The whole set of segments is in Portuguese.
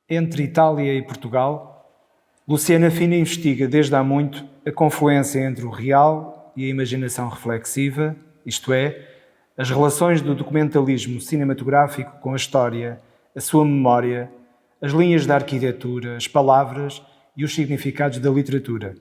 entre Itália e Portugal, Luciana Fina investiga desde há muito a confluência entre o real e a imaginação reflexiva, isto é, as relações do documentalismo cinematográfico com a história, a sua memória, as linhas da arquitetura, as palavras e os significados da literatura,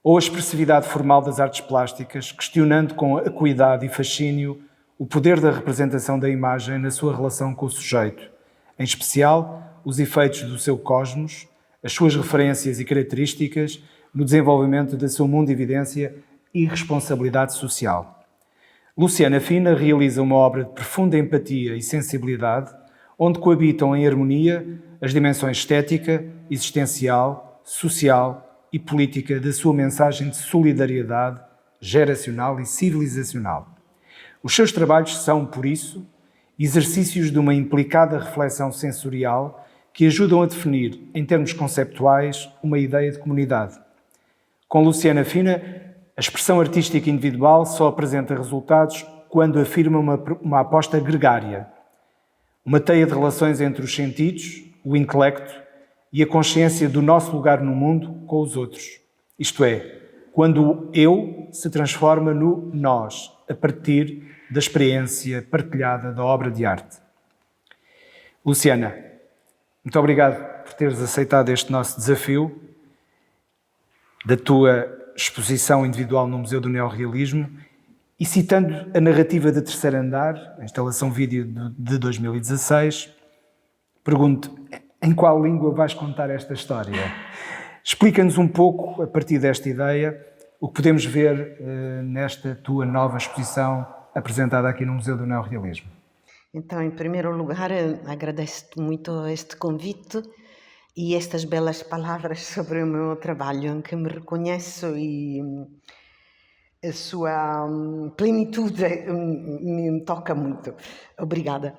ou a expressividade formal das artes plásticas, questionando com acuidade e fascínio o poder da representação da imagem na sua relação com o sujeito, em especial os efeitos do seu cosmos, as suas referências e características no desenvolvimento da sua mundividência e responsabilidade social. Luciana Fina realiza uma obra de profunda empatia e sensibilidade, onde coabitam em harmonia as dimensões estética, existencial, social e política da sua mensagem de solidariedade geracional e civilizacional. Os seus trabalhos são, por isso, exercícios de uma implicada reflexão sensorial que ajudam a definir, em termos conceptuais, uma ideia de comunidade. Com Luciana Fina, a expressão artística individual só apresenta resultados quando afirma uma aposta gregária, uma teia de relações entre os sentidos, o intelecto e a consciência do nosso lugar no mundo com os outros. Isto é, quando o eu se transforma no nós, a partir da experiência partilhada da obra de arte. Luciana, muito obrigado por teres aceitado este nosso desafio da tua exposição individual no Museu do Neorrealismo e citando a narrativa de Terceiro Andar, a instalação vídeo de 2016, pergunto, em qual língua vais contar esta história? Explica-nos um pouco, a partir desta ideia, o que podemos ver nesta tua nova exposição apresentada aqui no Museu do Neorrealismo. Então, em primeiro lugar, agradeço-te muito este convite e estas belas palavras sobre o meu trabalho, em que me reconheço e a sua plenitude me toca muito. Obrigada.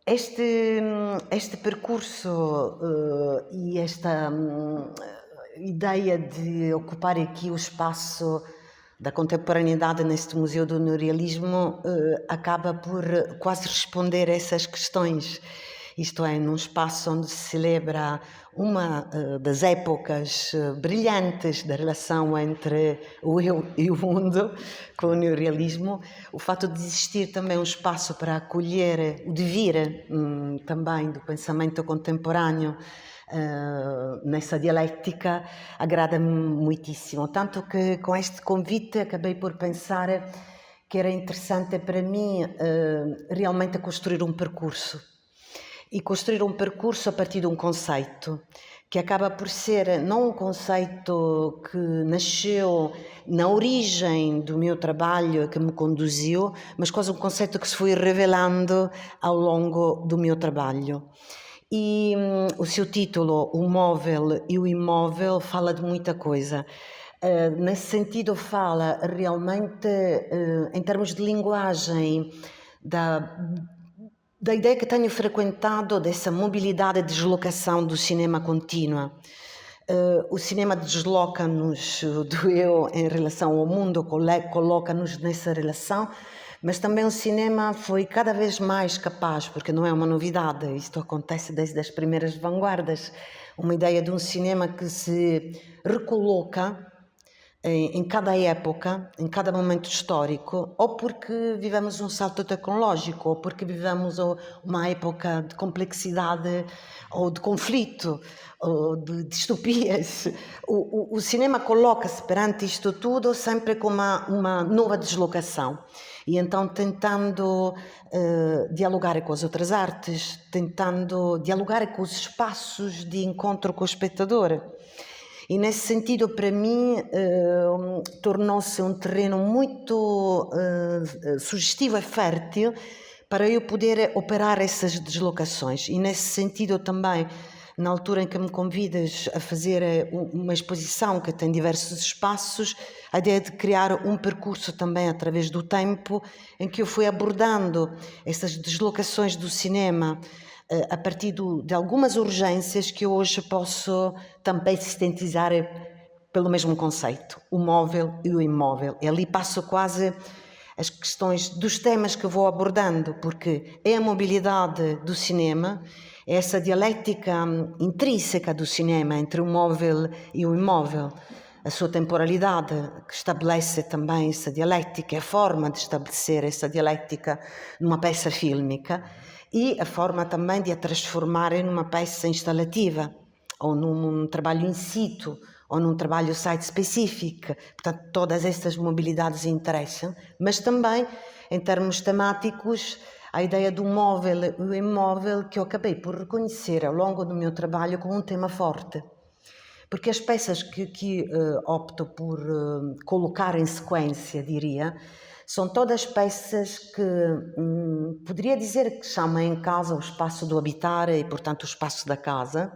Este percurso e esta ideia de ocupar aqui o espaço da contemporaneidade neste Museu do Neorrealismo acaba por quase responder a essas questões. Isto é, num espaço onde se celebra uma das épocas brilhantes da relação entre o eu e o mundo, com o neorrealismo, o fato de existir também um espaço para acolher o devir também do pensamento contemporâneo nessa dialética agrada-me muitíssimo. Tanto que com este convite acabei por pensar que era interessante para mim realmente construir um percurso. E construir um percurso a partir de um conceito, que acaba por ser não um conceito que nasceu na origem do meu trabalho, que me conduziu, mas quase um conceito que se foi revelando ao longo do meu trabalho. E o seu título, O Móvel e o Imóvel, fala de muita coisa. Nesse sentido, fala realmente, em termos de linguagem, da ideia que tenho frequentado dessa mobilidade e deslocação do cinema contínua. O cinema desloca-nos do eu em relação ao mundo, coloca-nos nessa relação, mas também o cinema foi cada vez mais capaz, porque não é uma novidade, isto acontece desde as primeiras vanguardas, uma ideia de um cinema que se recoloca em cada época, em cada momento histórico, ou porque vivemos um salto tecnológico, ou porque vivemos uma época de complexidade, ou de conflito, ou de distopias. O cinema coloca-se perante isto tudo sempre com uma nova deslocação. E então tentando dialogar com as outras artes, tentando dialogar com os espaços de encontro com o espectador. E nesse sentido, para mim, tornou-se um terreno muito sugestivo e fértil para eu poder operar essas deslocações. E nesse sentido também, na altura em que me convidas a fazer uma exposição que tem diversos espaços, a ideia de criar um percurso também através do tempo, em que eu fui abordando essas deslocações do cinema a partir de algumas urgências que eu hoje posso também sintetizar pelo mesmo conceito, o móvel e o imóvel. E ali passo quase as questões dos temas que eu vou abordando, porque é a mobilidade do cinema, É essa dialética intrínseca do cinema entre o móvel e o imóvel, a sua temporalidade, que estabelece também essa dialética, a forma de estabelecer essa dialética numa peça fílmica e a forma também de a transformar numa peça instalativa ou num trabalho in situ ou num trabalho site-specific. Portanto, todas estas mobilidades interessam, mas também, em termos temáticos, a ideia do móvel e o imóvel que eu acabei por reconhecer ao longo do meu trabalho como um tema forte. Porque as peças que opto por colocar em sequência, diria, são todas peças que poderia dizer que chamam em casa o espaço do habitar e, portanto, o espaço da casa,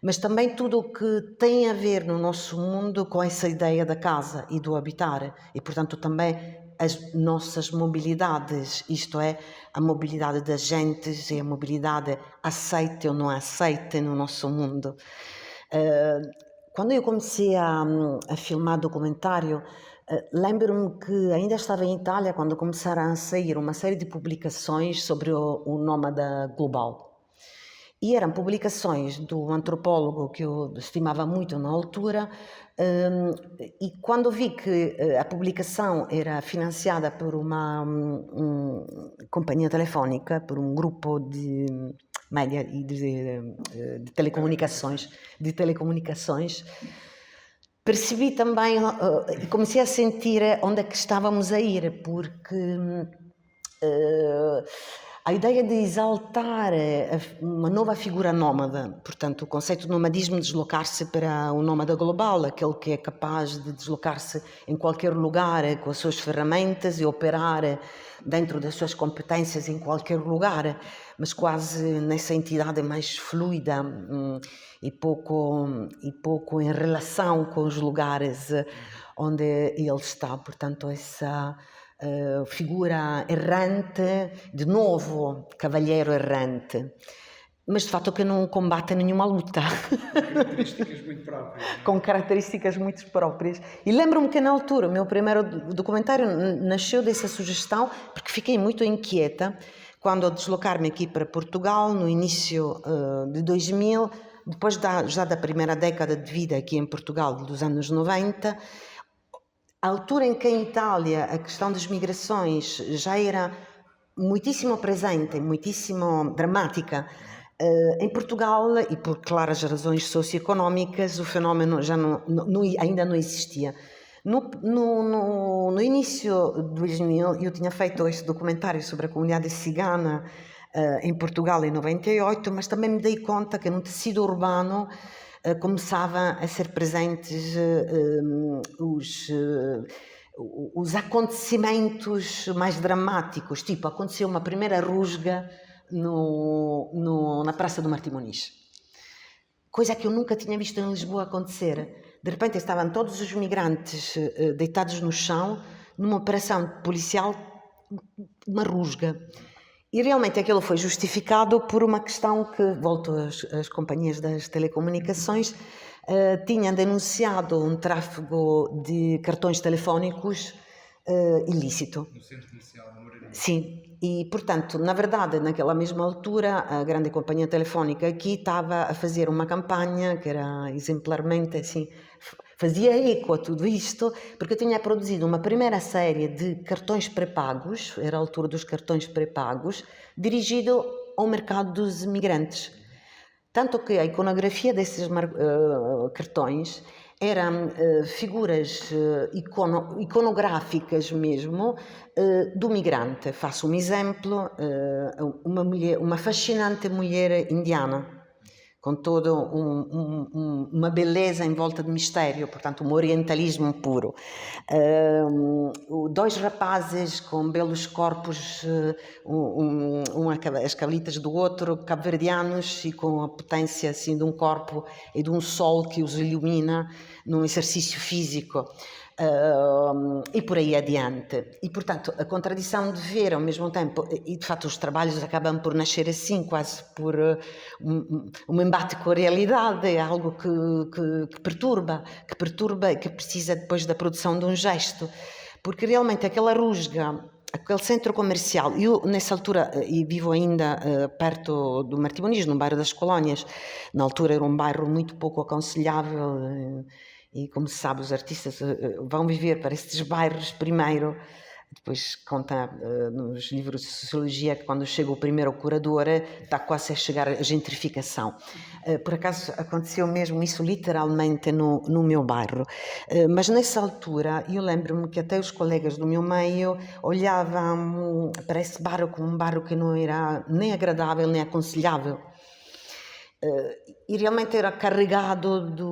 mas também tudo o que tem a ver no nosso mundo com essa ideia da casa e do habitar e, portanto, também as nossas mobilidades, isto é, a mobilidade das gentes e a mobilidade aceite ou não aceite no nosso mundo. Quando eu comecei a filmar documentário, lembro-me que ainda estava em Itália quando começaram a sair uma série de publicações sobre o Nómada Global. E eram publicações do antropólogo que eu estimava muito na altura, e quando vi que a publicação era financiada por uma companhia telefónica, por um grupo de média e de telecomunicações, percebi também e comecei a sentir onde é que estávamos a ir, porque a ideia de exaltar uma nova figura nómada, portanto, o conceito de nomadismo deslocar-se para um nómada global, aquele que é capaz de deslocar-se em qualquer lugar com as suas ferramentas e operar dentro das suas competências em qualquer lugar, mas quase nessa entidade mais fluida e pouco em relação com os lugares onde ele está. Portanto, essa figura errante, de novo, cavalheiro errante, mas de facto que não combate nenhuma luta. Características muito próprias. Com características muito próprias. E lembro-me que na altura, o meu primeiro documentário nasceu dessa sugestão, porque fiquei muito inquieta quando, ao deslocar-me aqui para Portugal, no início de 2000, depois já da primeira década de vida aqui em Portugal, dos anos 90, a altura em que em Itália a questão das migrações já era muitíssimo presente, muitíssimo dramática, em Portugal, e por claras razões socioeconómicas, o fenómeno já ainda não existia. No início de 2000, eu tinha feito este documentário sobre a comunidade cigana em Portugal em 98, mas também me dei conta que no tecido urbano começava a ser presentes os acontecimentos mais dramáticos, tipo, aconteceu uma primeira rusga na Praça do Martim Moniz, coisa que eu nunca tinha visto em Lisboa acontecer. De repente estavam todos os migrantes deitados no chão, numa operação policial, uma rusga. E realmente aquilo foi justificado por uma questão que, volto às companhias das telecomunicações, tinham denunciado um tráfego de cartões telefónicos ilícito. No centro comercial, na Moraria. Sim, e portanto, na verdade, naquela mesma altura, a grande companhia telefónica aqui estava a fazer uma campanha que era exemplarmente assim, fazia eco a tudo isto, porque eu tinha produzido uma primeira série de cartões pré-pagos, era a altura dos cartões pré-pagos, dirigido ao mercado dos imigrantes. Tanto que a iconografia desses cartões eram figuras iconográficas mesmo do migrante. Faço um exemplo, uma fascinante mulher indiana, com toda uma beleza em volta de mistério, portanto um orientalismo puro. Dois rapazes com belos corpos, as cabritas do outro, cabo-verdianos, e com a potência assim, de um corpo e de um sol que os ilumina num exercício físico. E por aí adiante. E, portanto, a contradição de ver ao mesmo tempo, e de facto os trabalhos acabam por nascer assim, quase por um embate com a realidade, é algo que perturba, e que precisa depois da produção de um gesto, porque realmente aquela rusga aquele centro comercial, eu nessa altura, e vivo ainda perto do Martim Moniz, no bairro das Colónias, na altura era um bairro muito pouco aconselhável, e como se sabe, os artistas vão viver para estes bairros primeiro. Depois conta nos livros de sociologia que quando chega o primeiro curador está quase a chegar a gentrificação. Por acaso aconteceu mesmo isso literalmente no meu bairro. Mas nessa altura eu lembro-me que até os colegas do meu meio olhavam para esse bairro como um bairro que não era nem agradável nem aconselhável. E realmente era carregado de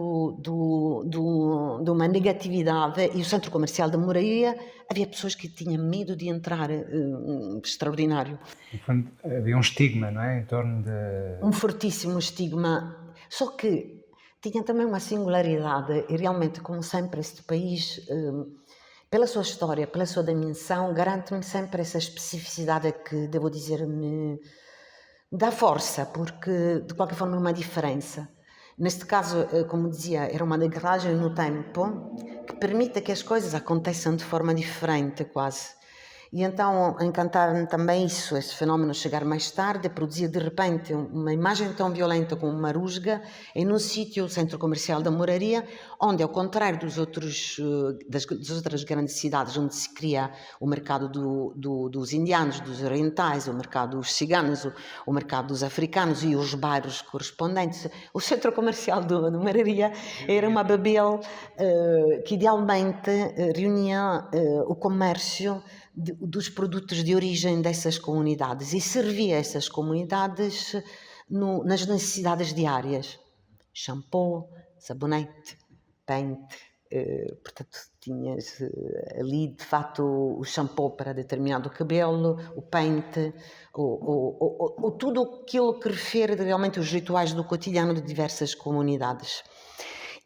uma negatividade, e o centro comercial da Moraria havia pessoas que tinham medo de entrar, extraordinário. Havia um estigma, não é? Em torno de... Um fortíssimo estigma, só que tinha também uma singularidade, e realmente, como sempre, este país, pela sua história, pela sua dimensão, garante-me sempre essa especificidade que, devo dizer, me dá força, porque de qualquer forma é uma diferença. Neste caso, como dizia, era uma degragem no tempo que permite que as coisas aconteçam de forma diferente, quase. E então encantava-me também isso, esse fenómeno chegar mais tarde, produzir de repente uma imagem tão violenta como uma rusga em um sítio, o centro comercial da Moraria, onde, ao contrário das outras grandes cidades onde se cria o mercado dos indianos, dos orientais, o mercado dos ciganos, o mercado dos africanos e os bairros correspondentes, o centro comercial da Moraria era uma Babel que idealmente reunia o comércio dos produtos de origem dessas comunidades e servia essas comunidades nas necessidades diárias. Shampoo, sabonete, pente, portanto tinhas ali de facto o shampoo para determinado cabelo, o pente, tudo aquilo que refere realmente os rituais do cotidiano de diversas comunidades.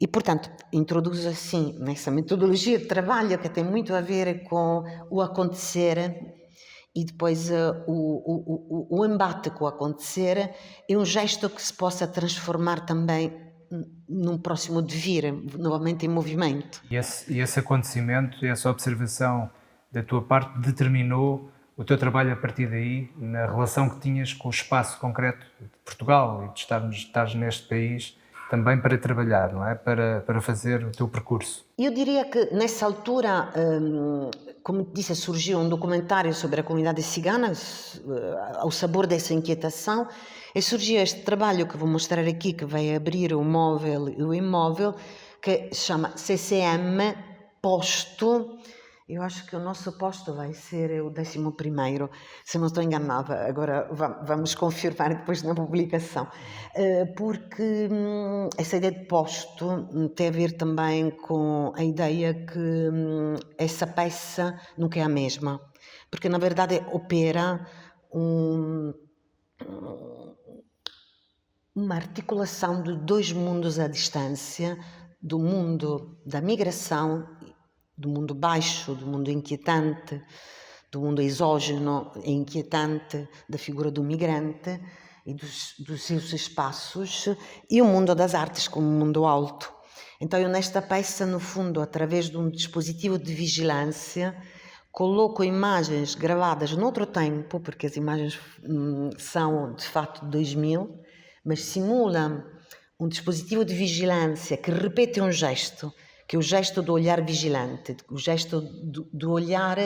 E, portanto, introduz assim, nessa metodologia de trabalho que tem muito a ver com o acontecer e depois o embate com o acontecer é um gesto que se possa transformar também num próximo devir, novamente em movimento. E esse acontecimento, essa observação da tua parte determinou o teu trabalho a partir daí, na relação que tinhas com o espaço concreto de Portugal e de estares neste país, também para trabalhar, não é? Para fazer o teu percurso. Eu diria que nessa altura, como disse, surgiu um documentário sobre a comunidade cigana, ao sabor dessa inquietação, e surgiu este trabalho que vou mostrar aqui, que vai abrir o móvel e o imóvel, que se chama CCM Posto. Eu acho que o nosso posto vai ser o 11º, se não estou enganada. Agora vamos confirmar depois na publicação. Porque essa ideia de posto tem a ver também com a ideia que essa peça nunca é a mesma. Porque, na verdade, opera uma articulação de dois mundos à distância, do mundo da migração, do mundo baixo, do mundo inquietante, do mundo exógeno e inquietante, da figura do migrante e dos seus espaços, e o mundo das artes como mundo alto. Então eu nesta peça, no fundo, através de um dispositivo de vigilância, coloco imagens gravadas noutro tempo, porque as imagens são de facto de 2000, mas simulam um dispositivo de vigilância que repete um gesto, que é o gesto do olhar vigilante, o gesto do olhar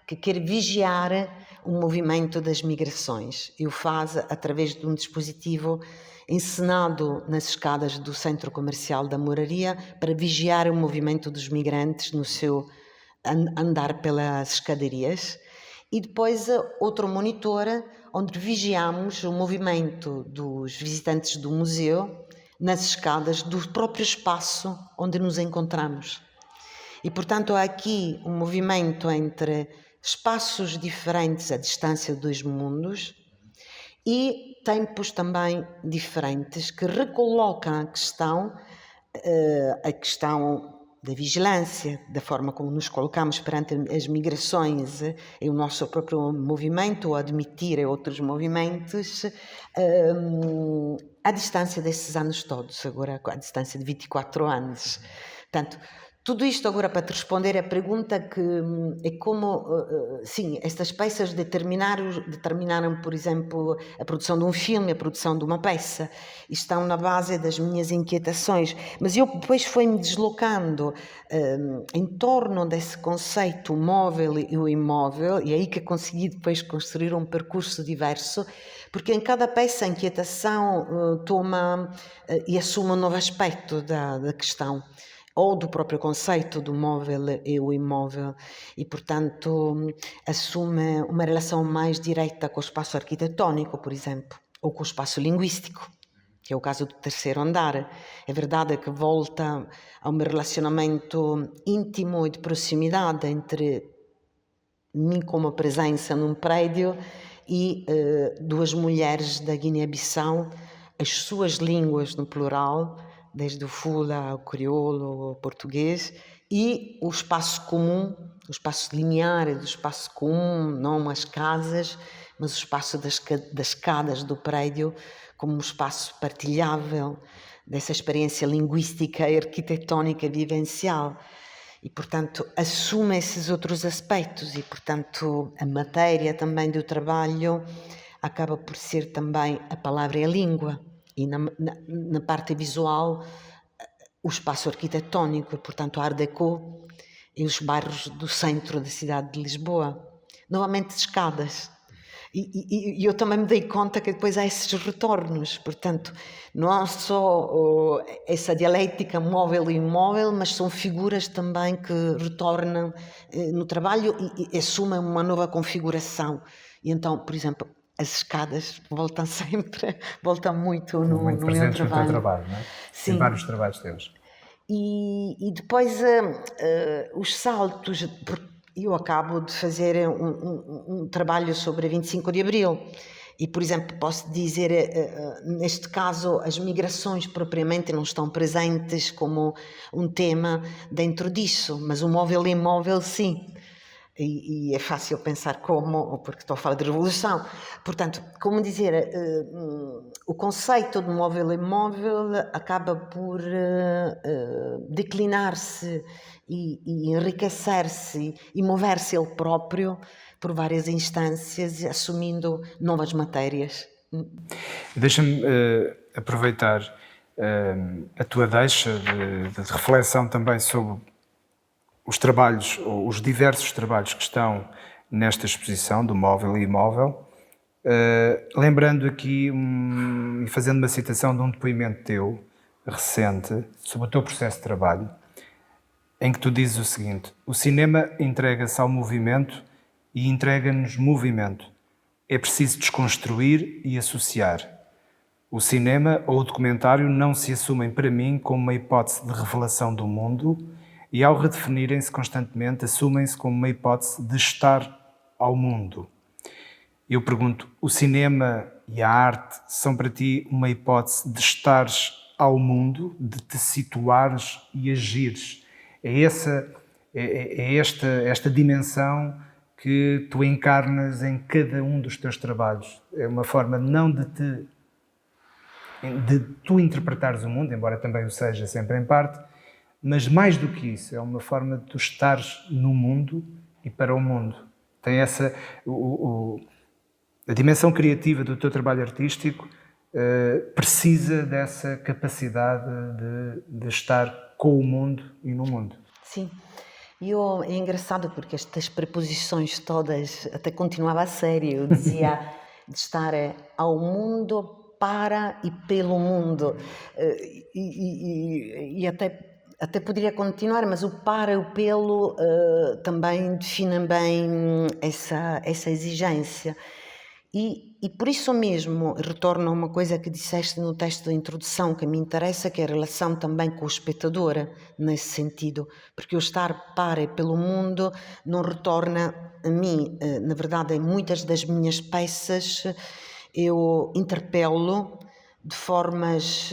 que quer vigiar o movimento das migrações. E o faz através de um dispositivo encenado nas escadas do centro comercial da Moraria para vigiar o movimento dos migrantes no seu andar pelas escadarias. E depois outro monitor onde vigiamos o movimento dos visitantes do museu nas escadas do próprio espaço onde nos encontramos. E, portanto, há aqui um movimento entre espaços diferentes à distância de dois mundos e tempos também diferentes que recolocam a questão da vigilância, da forma como nos colocamos perante as migrações e o nosso próprio movimento, ou admitir outros movimentos, à distância desses anos todos, agora à distância de 24 anos. Portanto, Tudo isto agora para te responder a pergunta que é como, sim, estas peças determinaram, por exemplo, a produção de um filme, a produção de uma peça, e estão na base das minhas inquietações. Mas eu depois fui-me deslocando em torno desse conceito móvel e o imóvel, e é aí que consegui depois construir um percurso diverso, porque em cada peça a inquietação toma e assume um novo aspecto da questão, ou do próprio conceito do móvel e o imóvel, e, portanto, assume uma relação mais direta com o espaço arquitetónico, por exemplo, ou com o espaço linguístico, que é o caso do terceiro andar. É verdade que volta a um relacionamento íntimo e de proximidade entre mim como presença num prédio e duas mulheres da Guiné-Bissau, as suas línguas no plural, desde o fula ao crioulo ao português, e o espaço comum, o espaço linear do espaço comum, não as casas, mas o espaço das escadas do prédio, como um espaço partilhável dessa experiência linguística e arquitetónica vivencial. E, portanto, assume esses outros aspectos e, portanto, a matéria também do trabalho acaba por ser também a palavra e a língua. E na parte visual, o espaço arquitetónico, e, portanto, a Art Deco e os bairros do centro da cidade de Lisboa. Novamente, escadas. E eu também me dei conta que depois há esses retornos, portanto, não há só essa dialética móvel e imóvel, mas são figuras também que retornam no trabalho e assumem uma nova configuração. E então, por exemplo, as escadas voltam sempre, voltam muito no Muito meu presentes no teu trabalho. trabalho, não é? Sim. Em vários trabalhos teus. E depois os saltos, eu acabo de fazer um trabalho sobre 25 de Abril e, por exemplo, posso dizer, neste caso, as migrações propriamente não estão presentes como um tema dentro disso, mas o móvel e imóvel sim. E é fácil pensar como, porque estou a falar de revolução. Portanto, como dizer, o conceito de móvel e imóvel acaba por declinar-se e enriquecer-se e mover-se ele próprio por várias instâncias, assumindo novas matérias. Deixa-me aproveitar a tua deixa de reflexão também sobre os trabalhos, ou os diversos trabalhos que estão nesta exposição do móvel e imóvel, lembrando aqui e fazendo uma citação de um depoimento teu, recente, sobre o teu processo de trabalho, em que tu dizes o seguinte: o cinema entrega-se ao movimento e entrega-nos movimento. É preciso desconstruir e associar. O cinema ou o documentário não se assumem para mim como uma hipótese de revelação do mundo e, ao redefinirem-se constantemente, assumem-se como uma hipótese de estar ao mundo. Eu pergunto, o cinema e a arte são para ti uma hipótese de estares ao mundo, de te situares e agires? É esta dimensão que tu encarnas em cada um dos teus trabalhos. É uma forma não de tu interpretares o mundo, embora também o seja sempre em parte, mas mais do que isso, é uma forma de tu estares no mundo e para o mundo. Tem essa... a dimensão criativa do teu trabalho artístico precisa dessa capacidade de estar com o mundo e no mundo. Sim. É engraçado porque estas preposições todas, até continuava a sério, eu dizia de estar ao mundo, para e pelo mundo, e até poderia continuar, mas o para e o pelo também definem bem essa exigência. E por isso mesmo retorno a uma coisa que disseste no texto da introdução que me interessa, que é a relação também com o espectador, nesse sentido, porque o estar para e pelo mundo não retorna a mim. Na verdade, em muitas das minhas peças eu interpelo de formas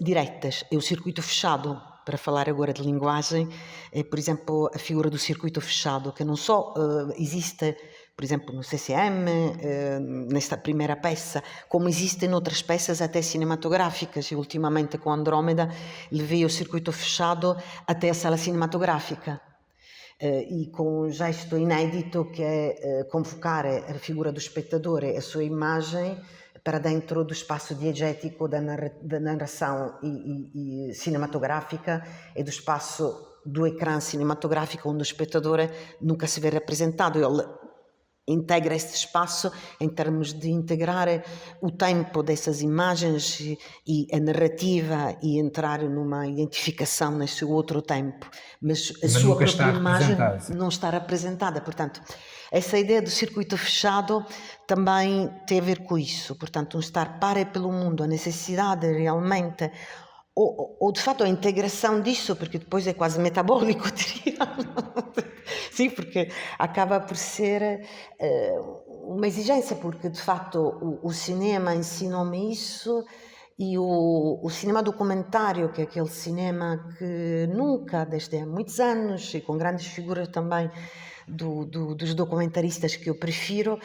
diretas. É o circuito fechado, para falar agora de linguagem, é, por exemplo, a figura do circuito fechado, que não só existe por exemplo, no CCM, nesta primeira peça, como existem outras peças até cinematográficas. E ultimamente com Andrómeda levei o circuito fechado até a sala cinematográfica. E com um gesto inédito que é convocar a figura do espectador, a sua imagem, para dentro do espaço diegético da narração e cinematográfica e do espaço do ecrã cinematográfico onde o espectador nunca se vê representado. Ele integra este espaço em termos de integrar o tempo dessas imagens e a narrativa e entrar numa identificação nesse outro tempo, mas a sua própria imagem não está representada. Portanto, essa ideia do circuito fechado também tem a ver com isso, portanto, um estar para pelo mundo, a necessidade realmente, ou de fato a integração disso, porque depois é quase metabólico, diria. Sim, porque acaba por ser uma exigência, porque de facto o cinema ensinou-me isso, e o cinema documentário, que é aquele cinema que nunca, desde há muitos anos, e com grandes figuras também dos documentaristas que eu prefiro,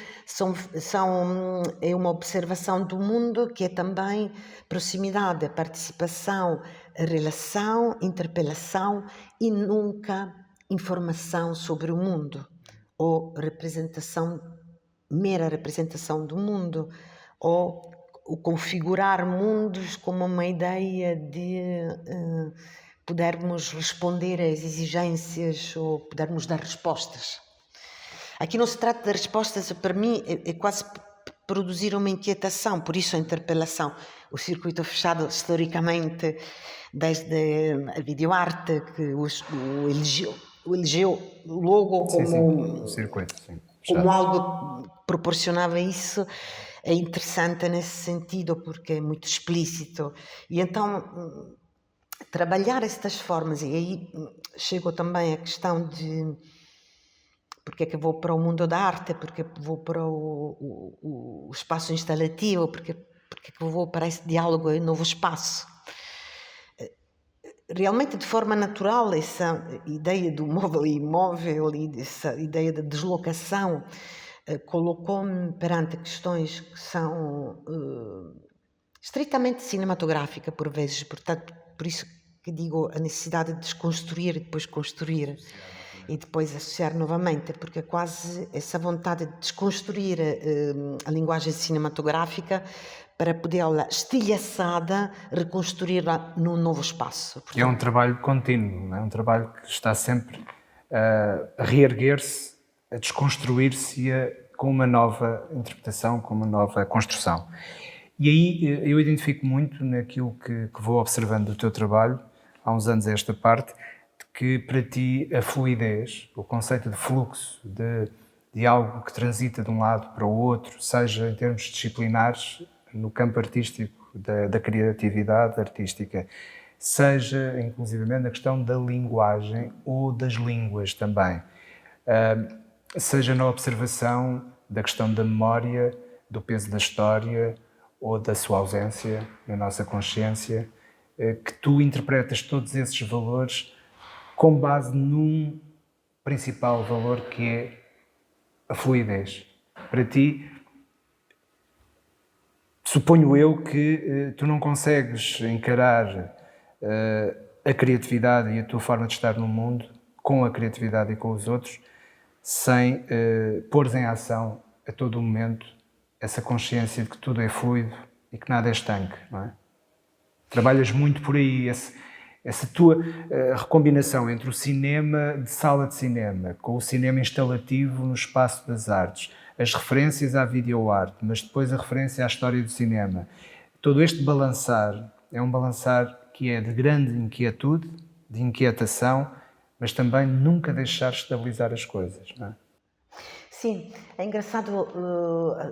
é uma observação do mundo que é também proximidade, participação, relação, interpelação e nunca informação sobre o mundo ou mera representação do mundo, ou o configurar mundos como uma ideia de pudermos responder às exigências ou pudermos dar respostas. Aqui não se trata de respostas, para mim é quase produzir uma inquietação, por isso a interpelação. O circuito fechado, historicamente, desde a videoarte, que o elegeu logo como, como algo que proporcionava isso, é interessante nesse sentido, porque é muito explícito. E então, trabalhar estas formas, e aí chego também à questão de porque é que vou para o mundo da arte, porque vou para o espaço instalativo, porque é que vou para esse diálogo e novo espaço. Realmente, de forma natural, essa ideia do móvel e imóvel e essa ideia da deslocação colocou-me perante questões que são estritamente cinematográficas, por vezes. Portanto, por isso que digo a necessidade de desconstruir e depois construir e depois associar novamente, porque é quase essa vontade de desconstruir a linguagem cinematográfica para podê-la estilhaçada reconstruí-la num novo espaço. Portanto, é um trabalho contínuo, é um trabalho que está sempre a reerguer-se, a desconstruir-se com uma nova interpretação, com uma nova construção. E aí eu identifico muito naquilo que vou observando do teu trabalho, há uns anos a esta parte, que para ti a fluidez, o conceito de fluxo, de algo que transita de um lado para o outro, seja em termos disciplinares, no campo artístico, da criatividade artística, seja inclusivamente na questão da linguagem ou das línguas também, seja na observação da questão da memória, do peso da história ou da sua ausência na nossa consciência, que tu interpretas todos esses valores com base num principal valor que é a fluidez. Para ti, suponho eu que tu não consegues encarar a criatividade e a tua forma de estar no mundo com a criatividade e com os outros sem pôr em ação a todo o momento essa consciência de que tudo é fluido e que nada é estanque, não é? Trabalhas muito por aí, essa tua recombinação entre o cinema de sala de cinema com o cinema instalativo no espaço das artes, as referências à videoarte, mas depois a referência à história do cinema. Todo este balançar é um balançar que é de grande inquietude, de inquietação, mas também nunca deixar estabilizar as coisas, não é? Sim, é engraçado,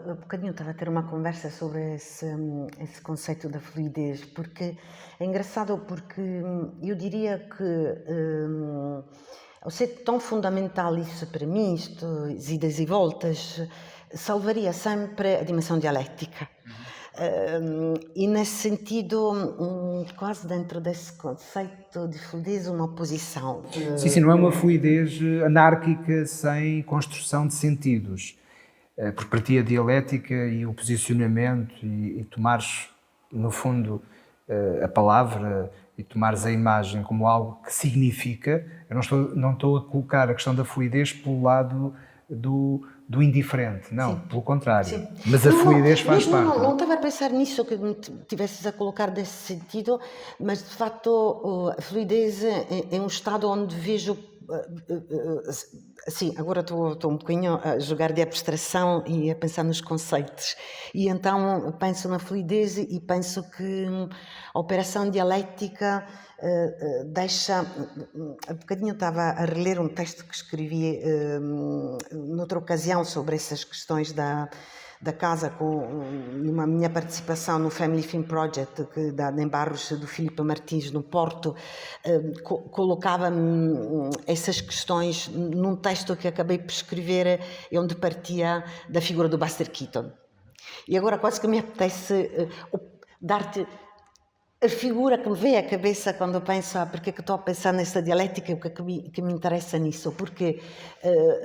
há bocadinho estava a ter uma conversa sobre esse conceito da fluidez, porque é engraçado porque eu diria que ao ser tão fundamental isso para mim, as idas e voltas, salvaria sempre a dimensão dialética. E nesse sentido, quase dentro desse conceito de fluidez, uma oposição. Sim, não é uma fluidez anárquica sem construção de sentidos. porque para ti a dialética e o posicionamento e tomares, no fundo, a palavra e tomares a imagem como algo que significa, eu não estou a colocar a questão da fluidez pelo lado do indiferente, não, Sim. pelo contrário. Sim. Mas a fluidez faz parte. Não estava a pensar nisso, que me tivesses a colocar nesse sentido, mas de facto a fluidez é um estado onde vejo. Sim, agora estou um bocadinho a jogar de abstração e a pensar nos conceitos. E então penso na fluidez e penso que a operação dialética deixa. Há bocadinho estava a reler um texto que escrevi noutra ocasião sobre essas questões da casa, numa minha participação no Family Film Project, que dá em Barros do Filipe Martins, no Porto, colocava essas questões num texto que acabei por escrever, onde partia da figura do Buster Keaton. E agora quase que me apetece dar-te a figura que me vem à cabeça quando eu penso porque é que estou a pensar nessa dialética e o que me interessa nisso, porque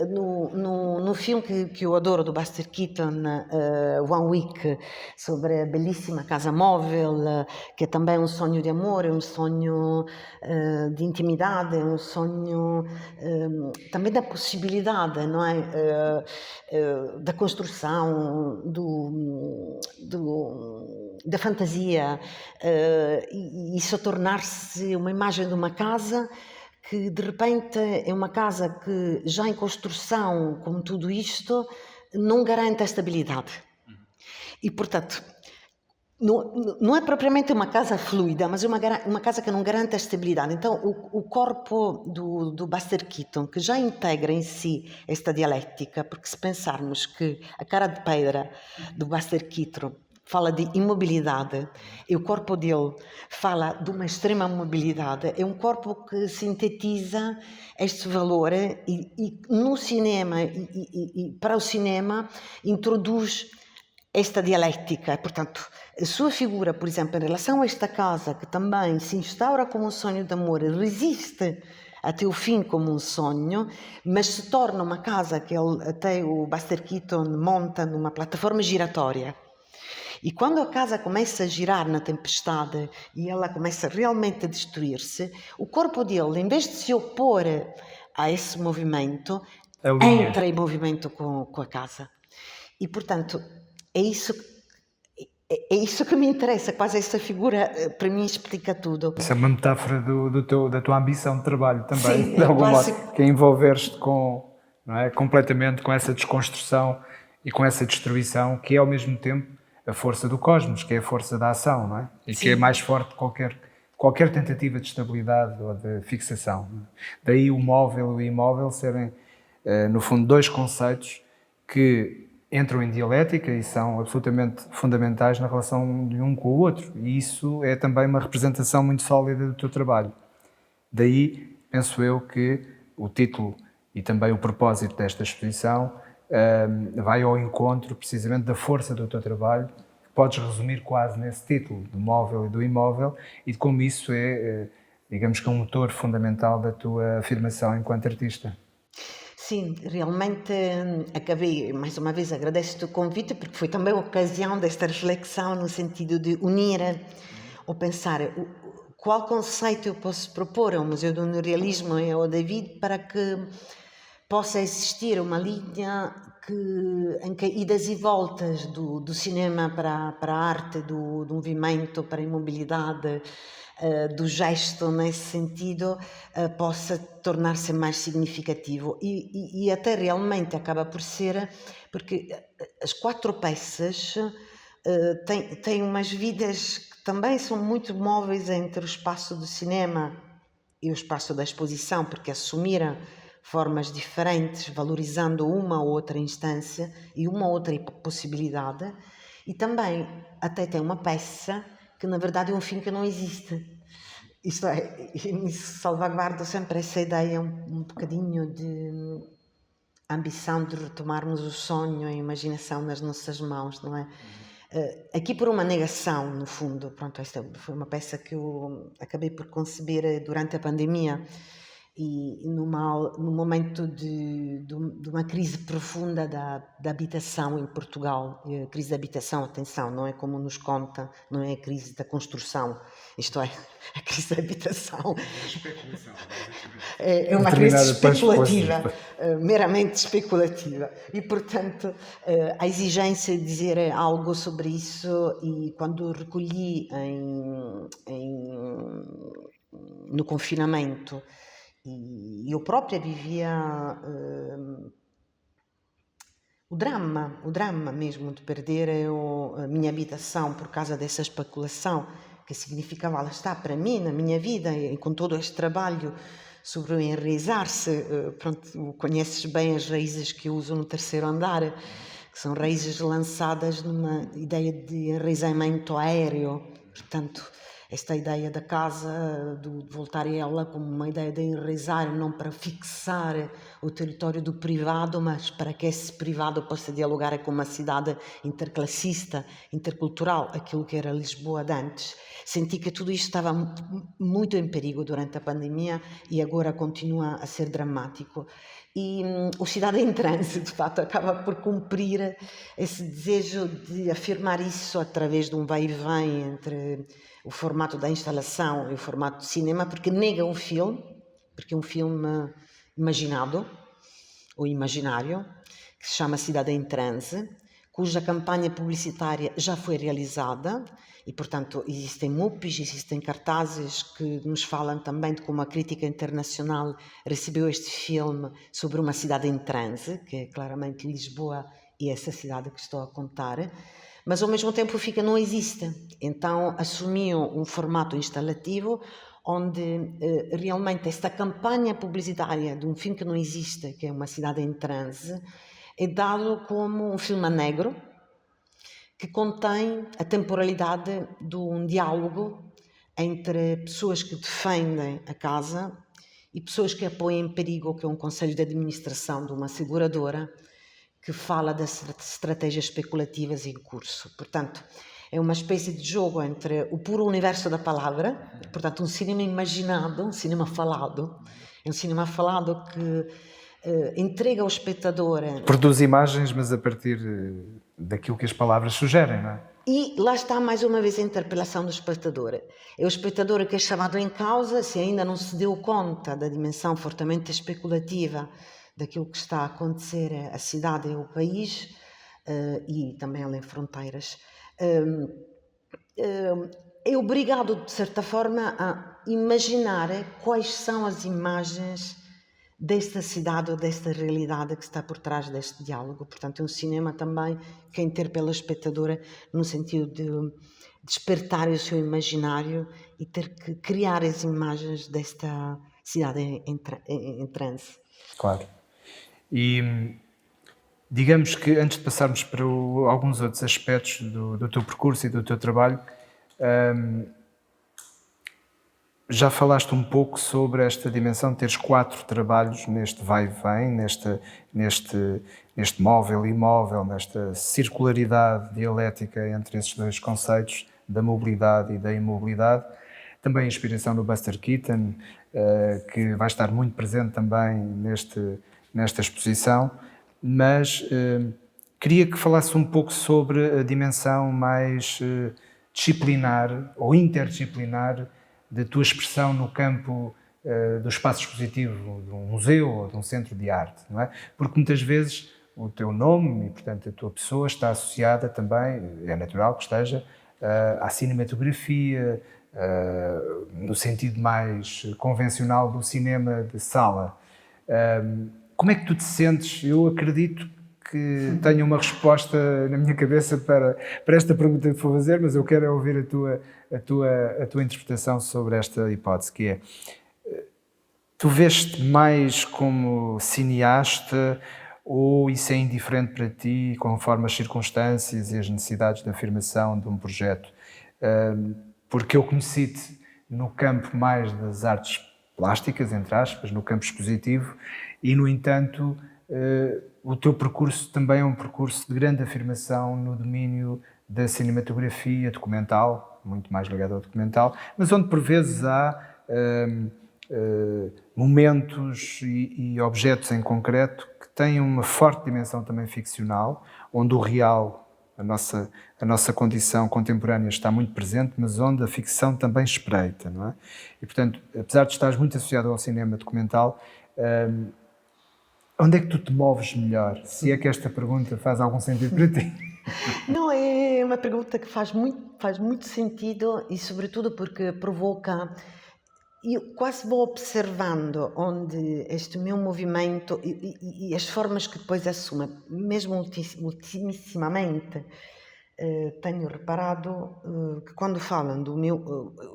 no filme que eu adoro do Buster Keaton, One Week, sobre a belíssima casa móvel, que é também um sonho de amor, é um sonho de intimidade, é um sonho também da possibilidade, não é? Da construção, da fantasia, e isso tornar-se uma imagem de uma casa que de repente é uma casa que já em construção, como tudo isto, não garante a estabilidade. E portanto, não é propriamente uma casa fluida, mas é uma casa que não garante a estabilidade. Então o corpo do Buster Keaton, que já integra em si esta dialética, porque se pensarmos que a cara de pedra do Buster Keaton fala de imobilidade e o corpo dele fala de uma extrema mobilidade, é um corpo que sintetiza este valor e no cinema e para o cinema introduz esta dialética. Portanto, a sua figura, por exemplo, em relação a esta casa, que também se instaura como um sonho de amor, resiste até o fim como um sonho, mas se torna uma casa que até o Buster Keaton monta numa plataforma giratória. E quando a casa começa a girar na tempestade e ela começa realmente a destruir-se, o corpo dele, em vez de se opor a esse movimento, entra em movimento com a casa. E, portanto, é isso que me interessa, quase essa figura para mim explica tudo. Isso é uma metáfora da tua ambição de trabalho também, Sim, de algum quase... modo, que é envolver-te não é, completamente com essa desconstrução e com essa destruição, que é ao mesmo tempo a força do cosmos, que é a força da ação, não é? E que é mais forte que qualquer tentativa de estabilidade ou de fixação. Daí o móvel e o imóvel serem, no fundo, dois conceitos que entram em dialética e são absolutamente fundamentais na relação de um com o outro. E isso é também uma representação muito sólida do teu trabalho. Daí, penso eu, que o título e também o propósito desta exposição vai ao encontro precisamente da força do teu trabalho, que podes resumir quase nesse título, do móvel e do imóvel, e de como isso é, digamos que um motor fundamental da tua afirmação enquanto artista. Sim, realmente acabei, mais uma vez agradeço-te o convite, porque foi também a ocasião desta reflexão no sentido de unir ou pensar qual conceito eu posso propor ao Museu do Neorrealismo e ao David para que possa existir uma linha em que idas e voltas do cinema para a arte, do movimento para a imobilidade, do gesto nesse sentido, possa tornar-se mais significativo. E até realmente acaba por ser, porque as 4 peças têm umas vidas que também são muito móveis entre o espaço do cinema e o espaço da exposição, porque assumiram formas diferentes, valorizando uma ou outra instância e uma outra possibilidade. E também até tem uma peça que na verdade é um fim que não existe. Isto é, salvaguardo sempre essa ideia um bocadinho de ambição de retomarmos o sonho e a imaginação nas nossas mãos, não é? Aqui por uma negação, no fundo. Pronto, esta foi uma peça que eu acabei por conceber durante a pandemia e num momento de uma crise profunda da habitação em Portugal. E a crise da habitação, atenção, não é como nos conta, não é a crise da construção, isto é, a crise da habitação é uma crise especulativa, meramente especulativa. E, portanto, a exigência de dizer algo sobre isso, e quando recolhi no confinamento, e eu própria vivia o drama mesmo de perder a minha habitação por causa dessa especulação, que significava, lá está, para mim, na minha vida, e com todo este trabalho sobre o enraizar-se. Pronto, conheces bem as raízes que eu uso no terceiro andar, que são raízes lançadas numa ideia de enraizamento aéreo. Portanto, esta ideia da casa, de voltar a ela como uma ideia de enraizar, não para fixar o território do privado, mas para que esse privado possa dialogar com uma cidade interclassista, intercultural, aquilo que era Lisboa de antes. Senti que tudo isto estava muito em perigo durante a pandemia e agora continua a ser dramático. E o Cidade em Transe, de fato, acaba por cumprir esse desejo de afirmar isso através de um vai e vem entre o formato da instalação e o formato de cinema, porque nega o filme, porque é um filme imaginado, ou imaginário, que se chama Cidade em Transe, cuja campanha publicitária já foi realizada e, portanto, existem MUPs, existem cartazes que nos falam também de como a crítica internacional recebeu este filme sobre uma cidade em transe, que é claramente Lisboa e essa cidade que estou a contar, mas ao mesmo tempo fica não existe. Então assumiu um formato instalativo onde realmente esta campanha publicitária de um filme que não existe, que é uma cidade em transe, é dado como um filme a negro que contém a temporalidade de um diálogo entre pessoas que defendem a casa e pessoas que apoiam em perigo, que é um conselho de administração de uma seguradora que fala das estratégias especulativas em curso. Portanto, é uma espécie de jogo entre o puro universo da palavra, portanto, um cinema imaginado, um cinema falado. É um cinema falado que entrega ao espectador. Produz imagens, mas a partir daquilo que as palavras sugerem, não é? E lá está mais uma vez a interpelação do espectador. É o espectador que é chamado em causa, se ainda não se deu conta da dimensão fortemente especulativa daquilo que está a acontecer à cidade e ao país, e também além fronteiras. É obrigado, de certa forma, a imaginar quais são as imagens desta cidade ou desta realidade que está por trás deste diálogo. Portanto, é um cinema também que interpela a espectadora no sentido de despertar o seu imaginário e ter que criar as imagens desta cidade em transe. Claro. E digamos que antes de passarmos para alguns outros aspectos do teu percurso e do teu trabalho, já falaste um pouco sobre esta dimensão de teres 4 trabalhos neste vai e vem, neste móvel e imóvel, nesta circularidade dialética entre esses dois conceitos da mobilidade e da imobilidade. Também a inspiração no Buster Keaton, que vai estar muito presente também nesta exposição, mas queria que falasse um pouco sobre a dimensão mais disciplinar ou interdisciplinar da tua expressão no campo do espaço expositivo de um museu ou de um centro de arte, não é? Porque muitas vezes o teu nome e, portanto, a tua pessoa está associada também, é natural que esteja, à cinematografia, no sentido mais convencional do cinema de sala. Como é que tu te sentes? Eu acredito que tenho uma resposta na minha cabeça para esta pergunta que vou fazer, mas eu quero ouvir a tua interpretação sobre esta hipótese, que é: tu vês-te mais como cineasta ou isso é indiferente para ti, conforme as circunstâncias e as necessidades de afirmação de um projeto? Porque eu conheci-te no campo mais das artes plásticas, entre aspas, no campo expositivo, e, no entanto, o teu percurso também é um percurso de grande afirmação no domínio da cinematografia documental, muito mais ligado ao documental, mas onde por vezes há momentos e objetos em concreto que têm uma forte dimensão também ficcional, onde o real, a nossa condição contemporânea está muito presente, mas onde a ficção também espreita, não é? E, portanto, apesar de estares muito associado ao cinema documental, onde é que tu te moves melhor? Se é que esta pergunta faz algum sentido para ti. Não, é uma pergunta que faz muito sentido e, sobretudo, porque provoca. Eu quase vou observando onde este meu movimento e as formas que depois assume, mesmo ultimissimamente, tenho reparado que quando falam do meu,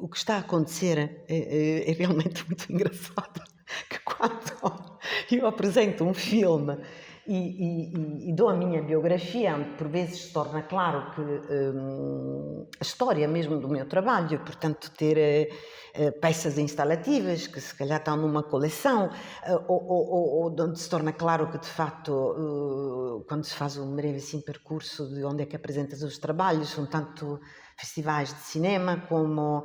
o que está a acontecer é realmente muito engraçado, que quando eu apresento um filme e dou a minha biografia, por vezes se torna claro que a história mesmo do meu trabalho, portanto ter peças instalativas que se calhar estão numa coleção, ou onde se torna claro que de facto quando se faz um breve assim, percurso de onde é que apresentas os trabalhos, são tanto festivais de cinema como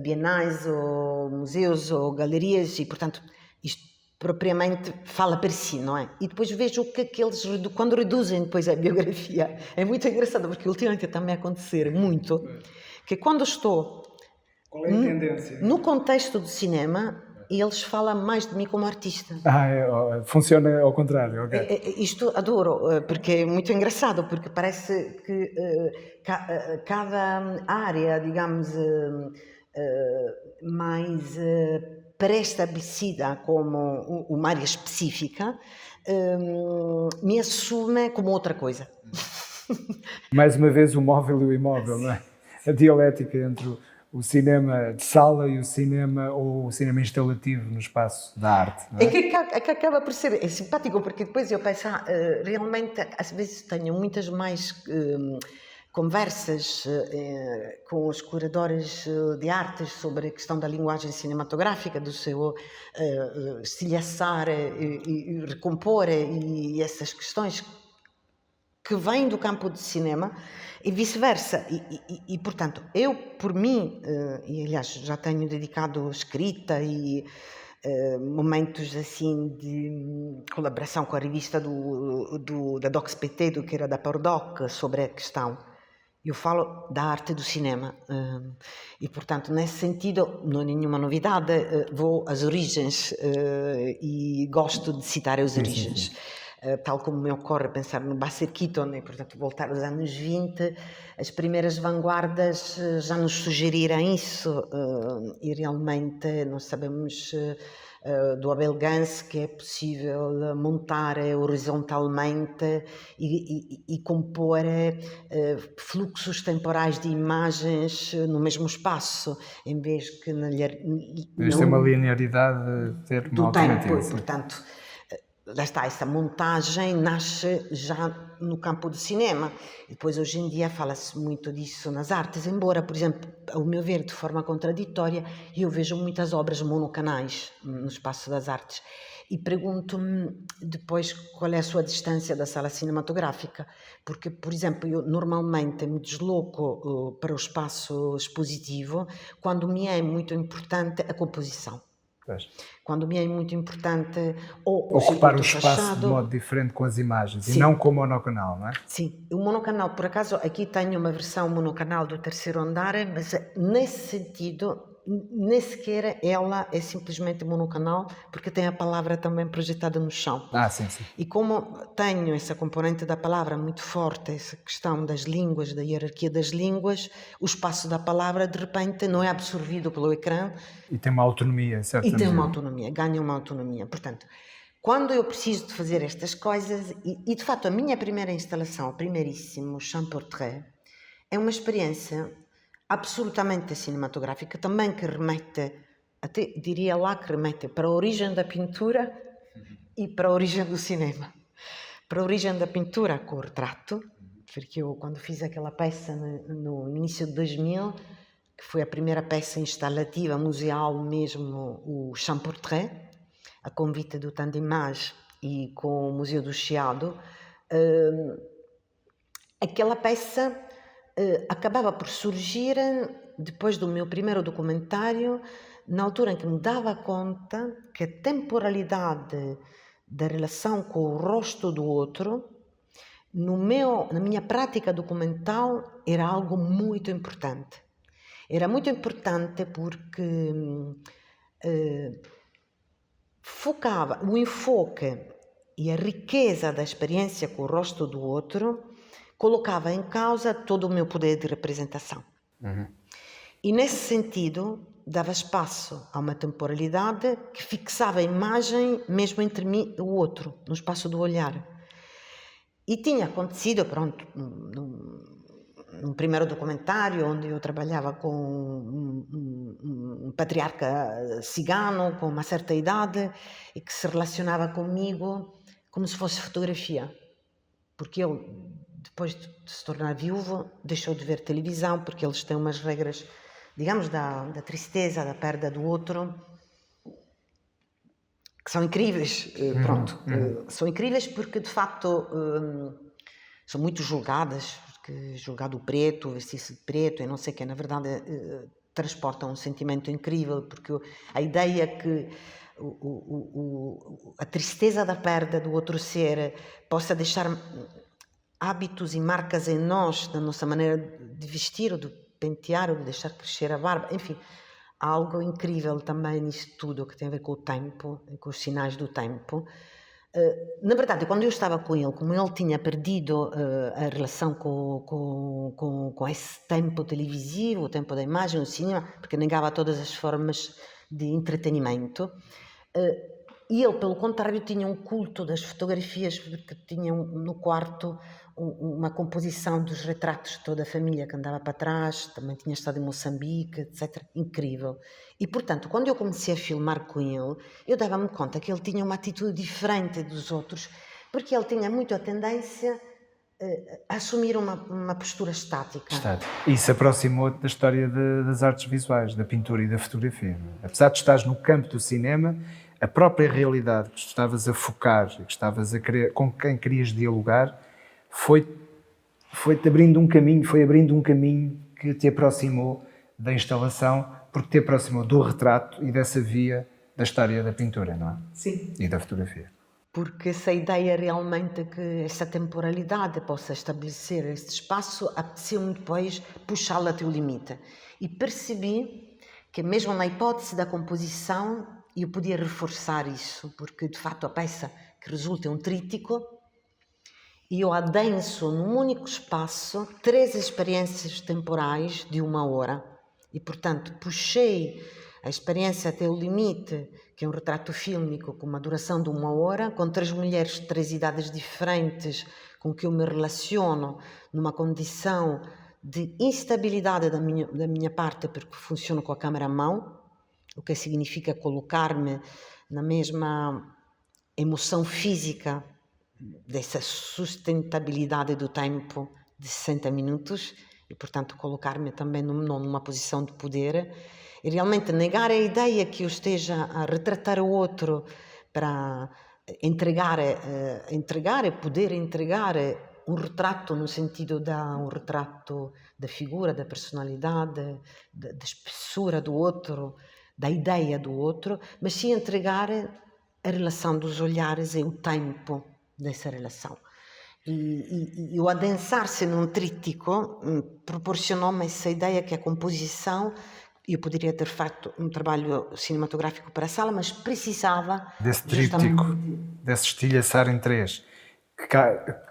bienais ou museus ou galerias e portanto isto propriamente fala per si, não é? E depois vejo o que é que eles, quando reduzem depois a biografia, é muito engraçado, porque ultimamente também acontecer muito, que quando estou Qual é a tendência? no contexto do cinema, eles falam mais de mim como artista. Funciona ao contrário, ok. Isto adoro, porque é muito engraçado, porque parece que cada área, digamos, mais pré-estabelecida como uma área específica, me assume como outra coisa. Mais uma vez o móvel e o imóvel, não é? A dialética entre o cinema de sala e o cinema ou o cinema instalativo no espaço da arte. Não é? É que acaba por ser simpático, porque depois eu penso, realmente, às vezes tenho muitas mais conversas com os curadores de artes sobre a questão da linguagem cinematográfica, do seu estilhaçar e recompor e essas questões que vêm do campo de cinema e vice-versa. E, portanto, eu, por mim, e aliás já tenho dedicado escrita e momentos assim de colaboração com a revista da DocsPT, que era da Pordoc, sobre a questão. Eu falo da arte do cinema e, portanto, nesse sentido, não é nenhuma novidade, vou às origens e gosto de citar as origens. Sim. Tal como me ocorre pensar no Buster Keaton, e, portanto, voltar aos anos 20, as primeiras vanguardas já nos sugeriram isso e realmente nós sabemos do Abel Gance que é possível montar horizontalmente e compor fluxos temporais de imagens no mesmo espaço, em vez que Isto é uma linearidade ter uma do tempo, alternativa. portanto, lá está, essa montagem nasce já no campo do cinema. E depois, hoje em dia, fala-se muito disso nas artes, embora, por exemplo, ao meu ver, de forma contraditória, eu vejo muitas obras monocanais no espaço das artes. E pergunto-me depois qual é a sua distância da sala cinematográfica, porque, por exemplo, eu normalmente me desloco para o espaço expositivo quando me é muito importante a composição. Pois. Quando me é muito importante ocupar o espaço fachado, de modo diferente com as imagens. Sim. E não com o monocanal, não é? Sim, o monocanal, por acaso, aqui tenho uma versão monocanal do terceiro andar, mas nesse sentido, nem sequer ela é simplesmente monocanal, porque tem a palavra também projetada no chão. Sim. E como tenho essa componente da palavra muito forte, essa questão das línguas, da hierarquia das línguas, o espaço da palavra, de repente, não é absorvido pelo ecrã. E tem uma autonomia, certamente. E tem uma autonomia, ganha uma autonomia. Portanto, quando eu preciso de fazer estas coisas, e de facto a minha primeira instalação, o primeiríssimo Champ-Portrait, é uma experiência absolutamente cinematográfica, também que remete, até diria lá que remete para a origem da pintura e para a origem do cinema. Para a origem da pintura com o retrato, porque eu quando fiz aquela peça no início de 2000, que foi a primeira peça instalativa, museal mesmo, o Champ-Portrait, a convite do Tandemage e com o Museu do Chiado, aquela peça acabava por surgir depois do meu primeiro documentário na altura em que me dava conta que a temporalidade da relação com o rosto do outro, na minha prática documental, era algo muito importante. Era muito importante porque focava o enfoque e a riqueza da experiência com o rosto do outro, colocava em causa todo o meu poder de representação. E nesse sentido, dava espaço a uma temporalidade que fixava a imagem mesmo entre mim e o outro, no espaço do olhar. E tinha acontecido, pronto, num primeiro documentário onde eu trabalhava com um patriarca cigano com uma certa idade e que se relacionava comigo como se fosse fotografia. Porque ele, depois de se tornar viúvo, deixou de ver televisão, porque eles têm umas regras, digamos, da tristeza, da perda do outro, que são incríveis. São incríveis porque, de facto, são muito julgadas, porque julgado o preto, vestir-se de preto e não sei o que, na verdade, transportam um sentimento incrível, porque a ideia que a tristeza da perda do outro ser possa deixar hábitos e marcas em nós, na nossa maneira de vestir, ou de pentear, ou de deixar crescer a barba, enfim, há algo incrível também nisto tudo que tem a ver com o tempo, com os sinais do tempo. Na verdade, quando eu estava com ele, como ele tinha perdido a relação com esse tempo televisivo, o tempo da imagem, o cinema, porque negava todas as formas de entretenimento, e ele, pelo contrário, tinha um culto das fotografias, porque tinha no quarto uma composição dos retratos de toda a família que andava para trás, também tinha estado em Moçambique, etc. Incrível. E, portanto, quando eu comecei a filmar com ele, eu dava-me conta que ele tinha uma atitude diferente dos outros, porque ele tinha muito a tendência a assumir uma postura estática. Isso aproximou-te da história das artes visuais, da pintura e da fotografia. Apesar de estares no campo do cinema, a própria realidade que estavas a focar, que estavas a querer, com quem querias dialogar, foi-te abrindo um caminho que te aproximou da instalação, porque te aproximou do retrato e dessa via da história da pintura, não é? Sim. E da fotografia. Porque essa ideia realmente que essa temporalidade possa estabelecer este espaço, apeteceu-me depois puxá-la até o limite. E percebi que mesmo na hipótese da composição eu podia reforçar isso, porque de facto a peça que resulta é um trítico e eu adenso num único espaço 3 experiências temporais de 1 hora. E portanto puxei a experiência até o limite, que é um retrato fílmico com uma duração de 1 hora, com 3 mulheres de 3 idades diferentes, com que eu me relaciono numa condição de instabilidade da minha parte, porque funciono com a câmera à mão, o que significa colocar-me na mesma emoção física dessa sustentabilidade do tempo de 60 minutos e, portanto, colocar-me também numa posição de poder e realmente negar a ideia que eu esteja a retratar o outro para poder entregar um retrato no sentido um retrato da figura, da personalidade, da espessura do outro, da ideia do outro, mas sim entregar a relação dos olhares e o tempo dessa relação. E o adensar-se num trítico proporcionou-me essa ideia que a composição, eu poderia ter feito um trabalho cinematográfico para a sala, mas precisava desse tríptico, desse estilhaçar em 3,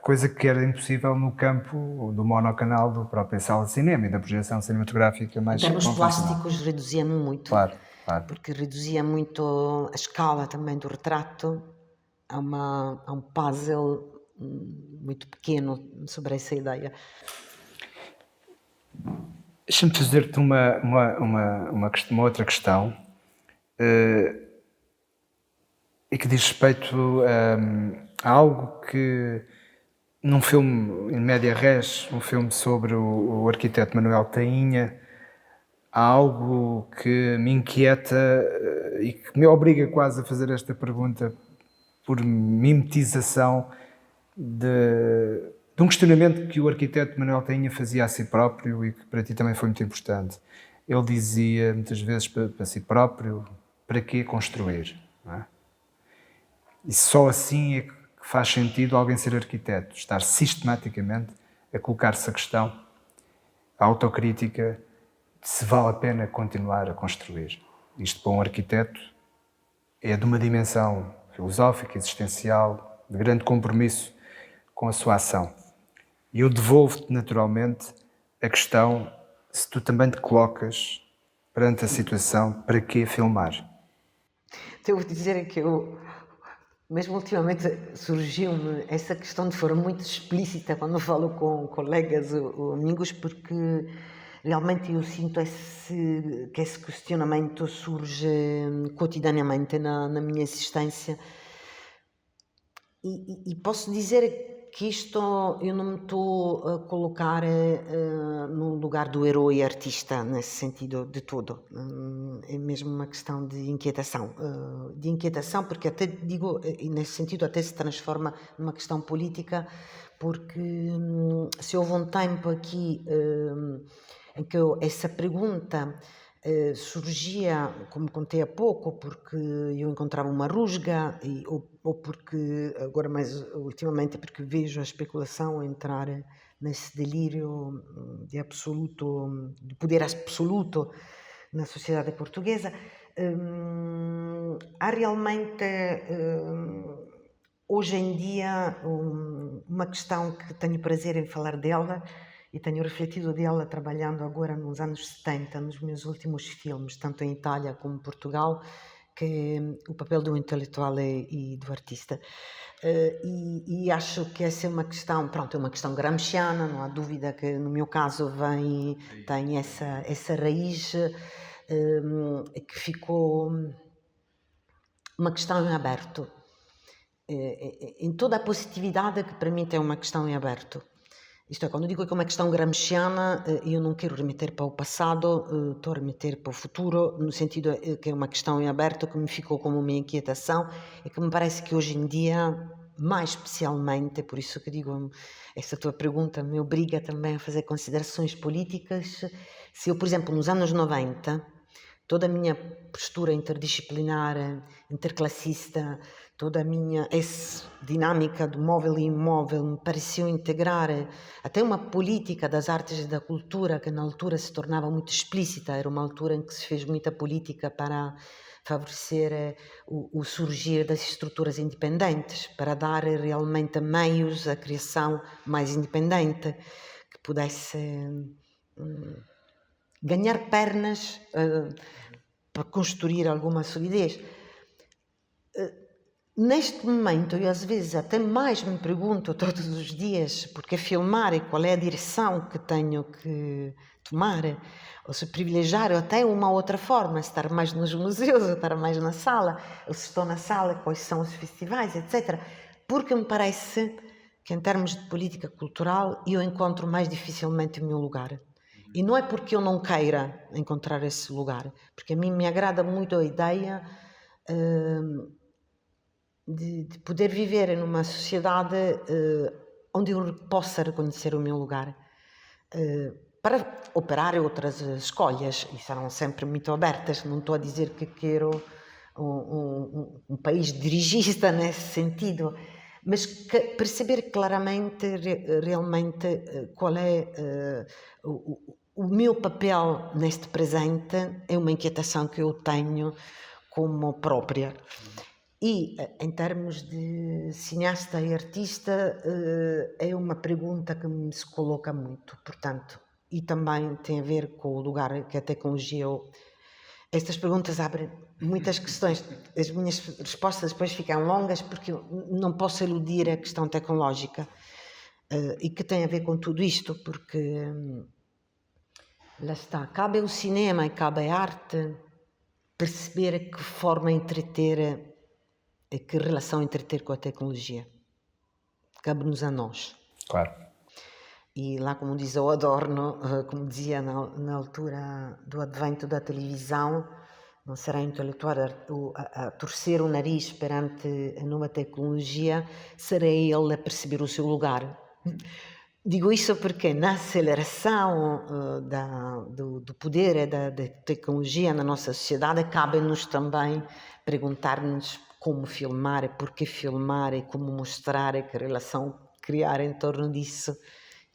coisa que era impossível no campo do monocanal da própria sala de cinema e da projeção cinematográfica mais convencional. Em termos convencional. plásticos reduzia-me muito, claro. Porque reduzia muito a escala também do retrato a um puzzle muito pequeno sobre essa ideia. Deixa-me fazer-te uma outra questão e que diz respeito a algo que num filme in media res, um filme sobre o arquiteto Manuel Tainha, há algo que me inquieta e que me obriga quase a fazer esta pergunta por mimetização de um questionamento que o arquiteto Manuel Tainha fazia a si próprio e que para ti também foi muito importante. ele dizia muitas vezes para si próprio: para que construir? Não é? E só assim é que faz sentido alguém ser arquiteto, estar sistematicamente a colocar-se a questão, a autocrítica, de se vale a pena continuar a construir. Isto para um arquiteto é de uma dimensão filosófica, existencial, de grande compromisso com a sua ação. E eu devolvo-te naturalmente a questão, se tu também te colocas perante a situação, para que filmar? Devo dizer que mesmo ultimamente surgiu-me essa questão de forma muito explícita quando falo com colegas ou amigos, porque realmente eu sinto que esse questionamento surge cotidianamente na minha existência. E posso dizer que isto eu não me estou a colocar no lugar do herói artista, nesse sentido de todo. É mesmo uma questão de inquietação. Porque até digo, e nesse sentido até se transforma numa questão política, porque se houve um tempo aqui em que essa pergunta surgia, como contei há pouco, porque eu encontrava uma rusga, ou porque, agora mais ultimamente, porque vejo a especulação entrar nesse delírio de poder absoluto na sociedade portuguesa. Há realmente, hoje em dia, uma questão que tenho prazer em falar dela, e tenho refletido dela trabalhando agora nos anos 70, nos meus últimos filmes, tanto em Itália como em Portugal, que é o papel do intelectual e do artista. E acho que essa é uma questão, pronto, é uma questão gramsciana, não há dúvida que no meu caso tem essa raiz que ficou uma questão em aberto. Em toda a positividade que para mim tem uma questão em aberto. Isto é, quando eu digo que é uma questão gramsciana, eu não quero remeter para o passado, estou a remeter para o futuro, no sentido que é uma questão em aberto que me ficou como uma inquietação e que me parece que hoje em dia, mais especialmente, por isso que digo, essa tua pergunta me obriga também a fazer considerações políticas. Se eu, por exemplo, nos anos 90, toda a minha postura interdisciplinar, interclassista, toda a minha dinâmica do móvel e imóvel me pareceu integrar até uma política das artes e da cultura que na altura se tornava muito explícita. Era uma altura em que se fez muita política para favorecer o surgir das estruturas independentes, para dar realmente meios à criação mais independente, que pudesse ganhar pernas para construir alguma solidez. Neste momento, eu às vezes até mais me pergunto todos os dias porque filmar e qual é a direção que tenho que tomar, ou se privilegiar até uma outra forma, estar mais nos museus, ou estar mais na sala, ou se estou na sala, quais são os festivais, etc. Porque me parece que em termos de política cultural eu encontro mais dificilmente o meu lugar. E não é porque eu não queira encontrar esse lugar, porque a mim me agrada muito a ideia de poder viver numa sociedade onde eu possa reconhecer o meu lugar, para operar outras escolhas, e serão sempre muito abertas. Não estou a dizer que quero um país dirigista nesse sentido, mas perceber claramente, realmente, qual é o meu papel neste presente é uma inquietação que eu tenho como própria. E, em termos de cineasta e artista, é uma pergunta que me se coloca muito, portanto, e também tem a ver com o lugar que a tecnologia... Estas perguntas abrem muitas questões. As minhas respostas depois ficam longas porque eu não posso eludir a questão tecnológica e que tem a ver com tudo isto, porque lá está, cabe ao cinema e cabe à arte perceber que forma entreter, que relação entreter com a tecnologia. Cabe-nos a nós. Claro. E lá, como diz o Adorno, como dizia na altura do advento da televisão, não será intelectual a torcer o nariz perante a nova tecnologia, será ele a perceber o seu lugar. Digo isso porque na aceleração do poder e da tecnologia na nossa sociedade, cabe-nos também perguntar-nos como filmar, por que filmar e como mostrar e que relação criar em torno disso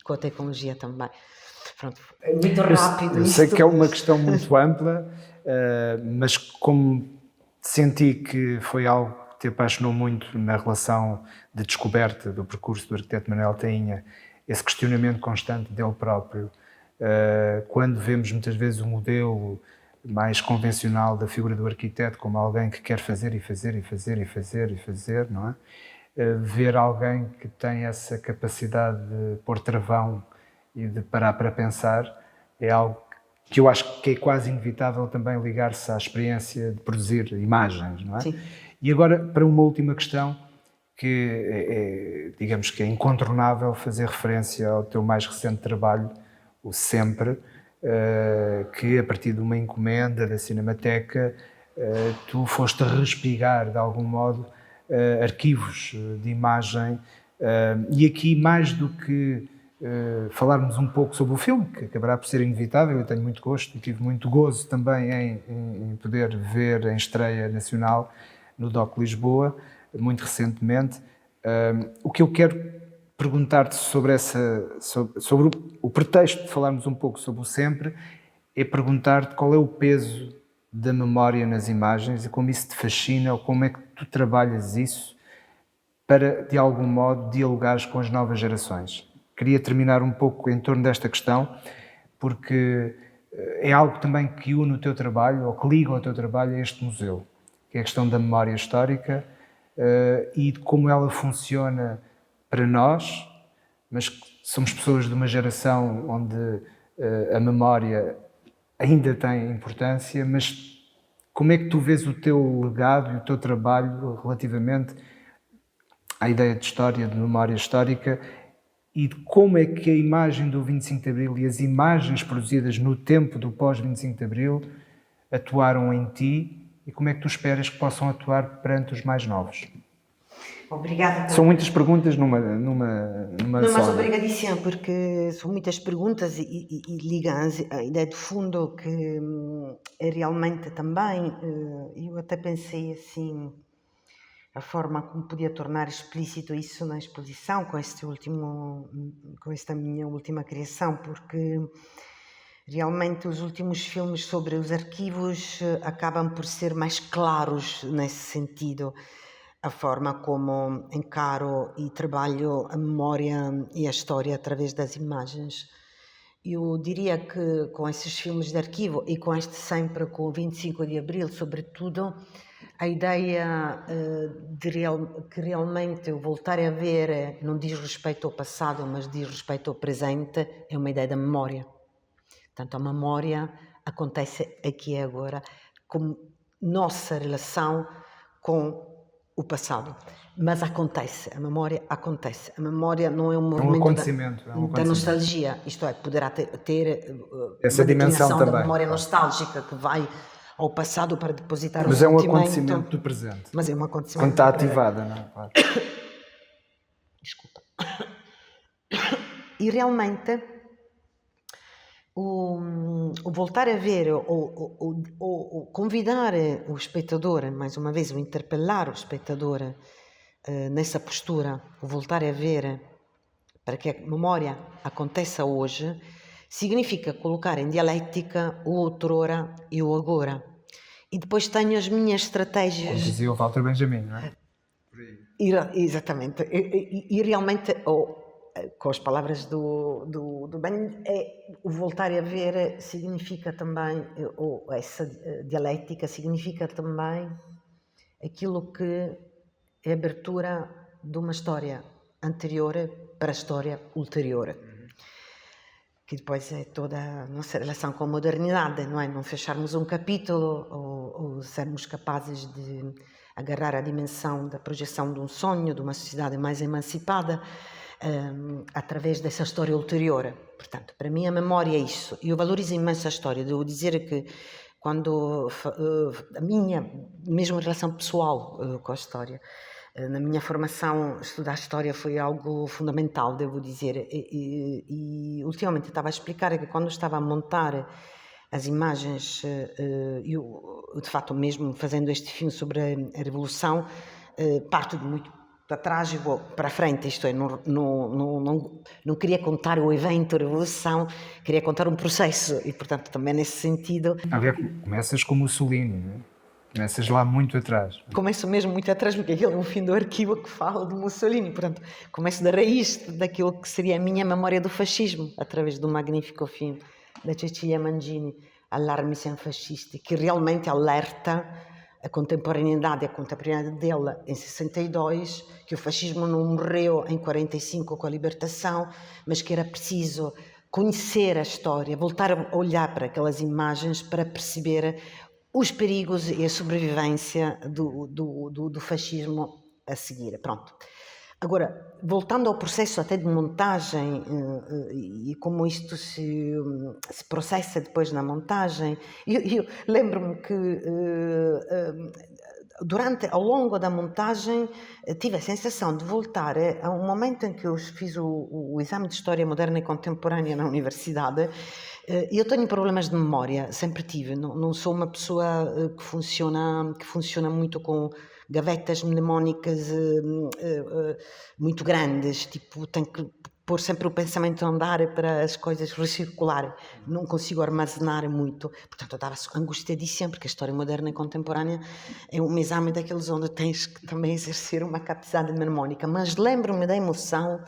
com a tecnologia também. Pronto, é muito rápido. Eu sei que é uma questão muito ampla, mas como senti que foi algo que te apaixonou muito na relação de descoberta do percurso do arquiteto Manuel Tainha, esse questionamento constante dele próprio, quando vemos muitas vezes o modelo mais convencional da figura do arquiteto como alguém que quer fazer e fazer e fazer e fazer e fazer, não é? Ver alguém que tem essa capacidade de pôr travão e de parar para pensar é algo que eu acho que é quase inevitável também ligar-se à experiência de produzir imagens, não é? Sim. E agora, para uma última questão, que digamos que é incontornável fazer referência ao teu mais recente trabalho, o Sempre, que a partir de uma encomenda da Cinemateca, tu foste respigar de algum modo arquivos de imagem, e aqui mais do que falarmos um pouco sobre o filme, que acabará por ser inevitável, eu tenho muito gosto e tive muito gozo também em poder ver em estreia nacional no DOC Lisboa, muito recentemente. O que eu quero perguntar-te sobre o pretexto de falarmos um pouco sobre o Sempre, é perguntar-te qual é o peso da memória nas imagens e como isso te fascina, ou como é que tu trabalhas isso para, de algum modo, dialogares com as novas gerações. Queria terminar um pouco em torno desta questão, porque é algo também que une o teu trabalho, ou que liga o teu trabalho a este museu, que é a questão da memória histórica e de como ela funciona para nós, mas somos pessoas de uma geração onde a memória ainda tem importância, mas como é que tu vês o teu legado e o teu trabalho relativamente à ideia de história, de memória histórica, e de como é que a imagem do 25 de Abril e as imagens produzidas no tempo do pós-25 de Abril atuaram em ti e como é que tu esperas que possam atuar perante os mais novos? Obrigada. São muitas perguntas numa Não, só. mas obrigadíssima, porque são muitas perguntas e ligam a ideia de fundo que é realmente também, eu até pensei assim, a forma como podia tornar explícito isso na exposição com esta minha última criação, porque realmente os últimos filmes sobre os arquivos acabam por ser mais claros nesse sentido, a forma como encaro e trabalho a memória e a história através das imagens. Eu diria que com esses filmes de arquivo e com este Sempre, com o 25 de Abril, sobretudo, a ideia que realmente eu voltar a ver não diz respeito ao passado, mas diz respeito ao presente, é uma ideia da memória. Portanto, a memória acontece aqui e agora, como nossa relação com o passado. Mas acontece, a memória acontece. A memória não é um movimento da nostalgia, isto é, poderá ter essa dimensão da memória nostálgica que vai ao passado para depositar mas um é um sentimento. acontecimento do presente. Mas é um acontecimento. Quando está ativada, não é? Claro. Desculpa. E realmente o voltar a ver, o convidar o espectador, mais uma vez, o interpelar o espectador nessa postura, o voltar a ver para que a memória aconteça hoje, significa colocar em dialética o outrora e o agora. E depois tenho as minhas estratégias. Como dizia o Walter Benjamin, não é? Exatamente. E realmente, com as palavras do Ben, o voltar a ver significa também, ou essa dialética significa também aquilo que é a abertura de uma história anterior para a história ulterior. Que depois é toda a nossa relação com a modernidade, não é? Não fecharmos um capítulo ou sermos capazes de agarrar a dimensão da projeção de um sonho, de uma sociedade mais emancipada, através dessa história ulterior. Portanto, para mim a memória é isso. E eu valorizo imenso a história. Devo dizer que quando a minha, mesmo relação pessoal com a história, Na minha formação, estudar história foi algo fundamental, devo dizer. Ultimamente estava a explicar que quando estava a montar as imagens, eu, de fato, mesmo fazendo este filme sobre a Revolução, parto de muito para trás e vou para a frente, isto é, não queria contar o evento, a Revolução, queria contar um processo e, portanto, também nesse sentido... Começas com Mussolini, não é? Começas lá muito atrás. Começo mesmo muito atrás, porque aquele é um fim do arquivo que fala de Mussolini, portanto, começo da raiz daquilo que seria a minha memória do fascismo, através do magnífico filme da Cecilia Mangini, Allarme sem Fascisti, que realmente alerta a contemporaneidade dela em 62, que o fascismo não morreu em 45 com a libertação, mas que era preciso conhecer a história, voltar a olhar para aquelas imagens para perceber os perigos e a sobrevivência do fascismo a seguir. Pronto. Agora, voltando ao processo até de montagem e como isto se processa depois na montagem, eu lembro-me que ao longo da montagem tive a sensação de voltar a um momento em que eu fiz o exame de História Moderna e Contemporânea na universidade. Eu tenho problemas de memória, sempre tive, não sou uma pessoa que funciona muito com gavetas mnemónicas muito grandes, tipo, tenho que pôr sempre o pensamento a andar para as coisas recircular, não consigo armazenar muito, portanto eu estava angustiadíssima, porque a História Moderna e Contemporânea é um exame daqueles onde tens que também exercer uma capacidade mnemónica, mas lembro-me da emoção,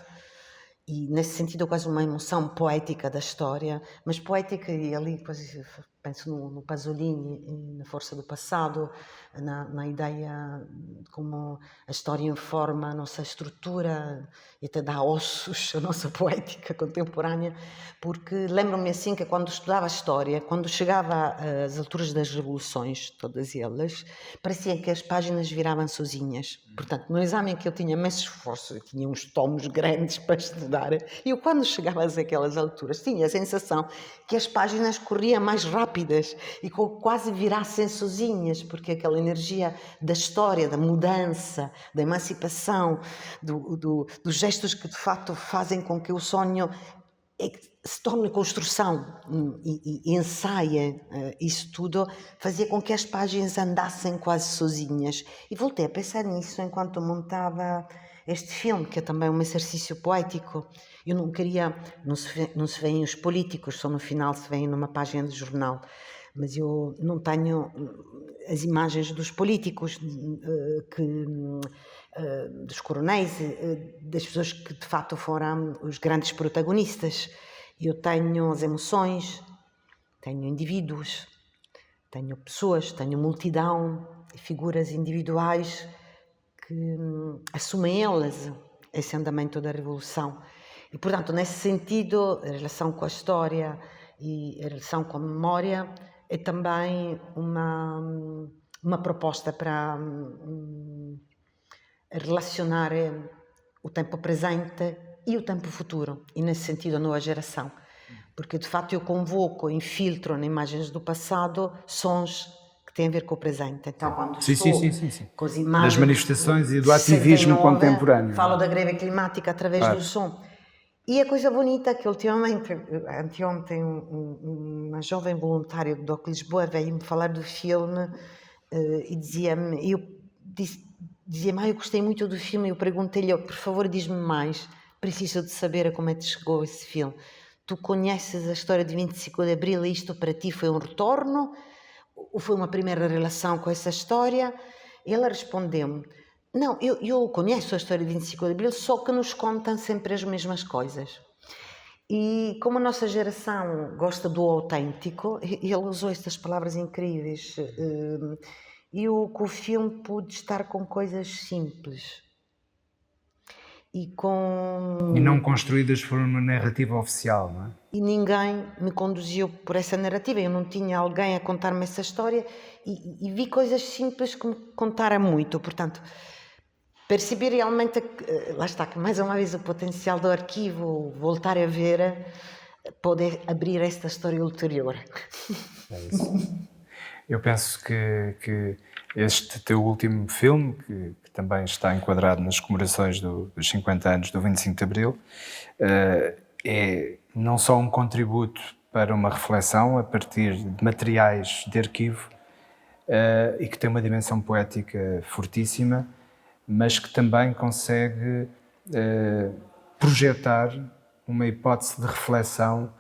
e nesse sentido quase uma emoção poética da história, mas poética e ali quase penso no Pasolini, na força do passado, na ideia de como a história informa a nossa estrutura e até dá ossos à nossa poética contemporânea, porque lembro-me assim que quando estudava a história, quando chegava às alturas das revoluções, todas elas, parecia que as páginas viravam sozinhas. Portanto, no exame em que eu tinha imenso esforço, eu tinha uns tomos grandes para estudar, e eu quando chegava àquelas alturas tinha a sensação que as páginas corriam mais rápidas e quase virassem sozinhas, porque aquela energia da história, da mudança, da emancipação, dos gestos que de facto fazem com que o sonho se torne construção e ensaia isso tudo, fazia com que as páginas andassem quase sozinhas. E voltei a pensar nisso enquanto montava este filme, que é também um exercício poético. Eu não queria, não se veem os políticos, só no final se veem numa página de jornal, mas eu não tenho as imagens dos políticos, dos coronéis, das pessoas que de fato foram os grandes protagonistas. Eu tenho as emoções, tenho indivíduos, tenho pessoas, tenho multidão, figuras individuais que assumem elas esse andamento da revolução. E, portanto, nesse sentido, a relação com a história e a relação com a memória é também uma proposta para relacionar o tempo presente e o tempo futuro, e nesse sentido a nova geração. Porque, de facto, eu convoco, infiltro nas imagens do passado sons que têm a ver com o presente. Então, quando estou com as imagens... Das manifestações e do ativismo contemporâneo. Falo da greve climática através do som. E a coisa bonita é que ultimamente, anteontem, uma jovem voluntária do DOC Lisboa veio-me falar do filme e dizia-me, eu gostei muito do filme, e eu perguntei-lhe, por favor, diz-me mais, preciso de saber como é que chegou esse filme. Tu conheces a história de 25 de Abril e isto para ti foi um retorno? Ou foi uma primeira relação com essa história? E ela respondeu-me, não, eu conheço a história de 25 de Abril, só que nos contam sempre as mesmas coisas. E como a nossa geração gosta do autêntico, ele usou estas palavras incríveis, eu com o filme pude estar com coisas simples. E não construídas por uma narrativa oficial, não é? E ninguém me conduziu por essa narrativa, eu não tinha alguém a contar-me essa história e vi coisas simples que me contaram muito, portanto... Perceber realmente, lá está, que mais uma vez o potencial do arquivo, voltar a ver, poder abrir esta história ulterior. É isso. Eu penso que este teu último filme, que também está enquadrado nas comemorações dos 50 anos do 25 de Abril, é não só um contributo para uma reflexão a partir de materiais de arquivo, e que tem uma dimensão poética fortíssima, mas que também consegue projetar uma hipótese de reflexão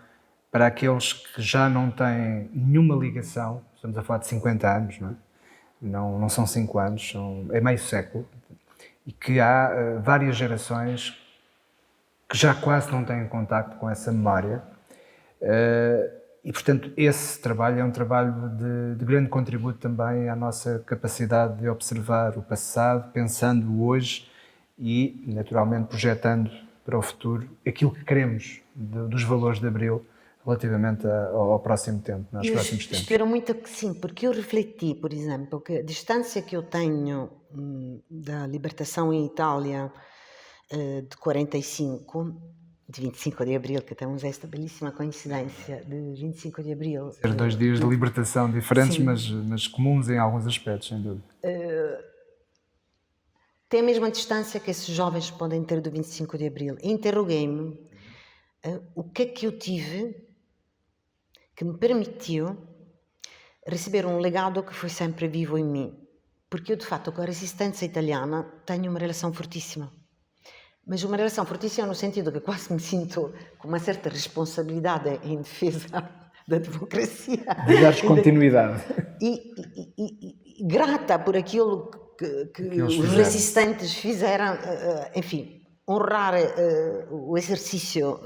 para aqueles que já não têm nenhuma ligação. Estamos a falar de 50 anos, não é? Não são 5 anos, é meio século, e que há várias gerações que já quase não têm contacto com essa memória. E, portanto, esse trabalho é um trabalho de grande contributo também à nossa capacidade de observar o passado, pensando o hoje e, naturalmente, projetando para o futuro aquilo que queremos dos valores de Abril relativamente ao próximo tempo, aos próximos tempos. Espero muito que sim, porque eu refleti, por exemplo, que a distância que eu tenho da libertação em Itália de 45, de 25 de Abril, que temos esta belíssima coincidência de 25 de Abril. Ser 2 dias de libertação diferentes, mas comuns em alguns aspectos, sem dúvida. Tem a mesma distância que esses jovens podem ter do 25 de Abril. Interroguei-me o que é que eu tive que me permitiu receber um legado que foi sempre vivo em mim. Porque eu, de fato, com a resistência italiana tenho uma relação fortíssima. Mas uma relação fortíssima no sentido que quase me sinto com uma certa responsabilidade em defesa da democracia. De dares continuidade. E grata por aquilo que os resistentes fizeram, enfim, honrar o exercício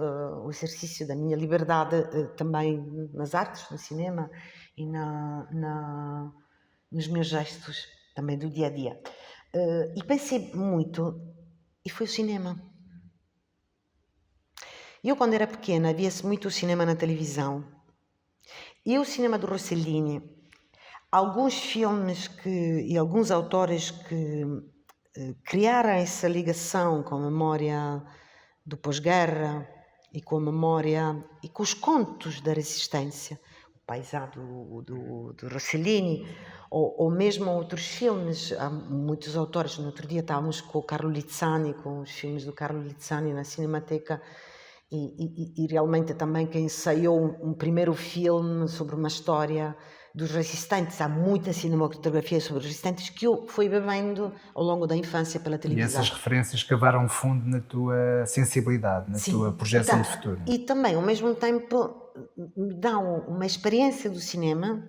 da minha liberdade também nas artes, no cinema e nos meus gestos também do dia a dia. E pensei muito, e foi o cinema. Eu, quando era pequena, via-se muito o cinema na televisão. E o cinema do Rossellini, alguns filmes e alguns autores que criaram essa ligação com a memória do pós-guerra e com a memória e com os contos da resistência, o Paesà do Rossellini, ou mesmo outros filmes. Há muitos autores. No outro dia estávamos com o Carlo Lizzani, com os filmes do Carlo Lizzani na Cinemateca, e realmente também quem ensaiou um primeiro filme sobre uma história dos resistentes. Há muita cinematografia sobre os resistentes que eu fui bebendo ao longo da infância pela televisão. E essas referências cavaram fundo na tua sensibilidade, na tua projeção de futuro. E também, ao mesmo tempo, me dá uma experiência do cinema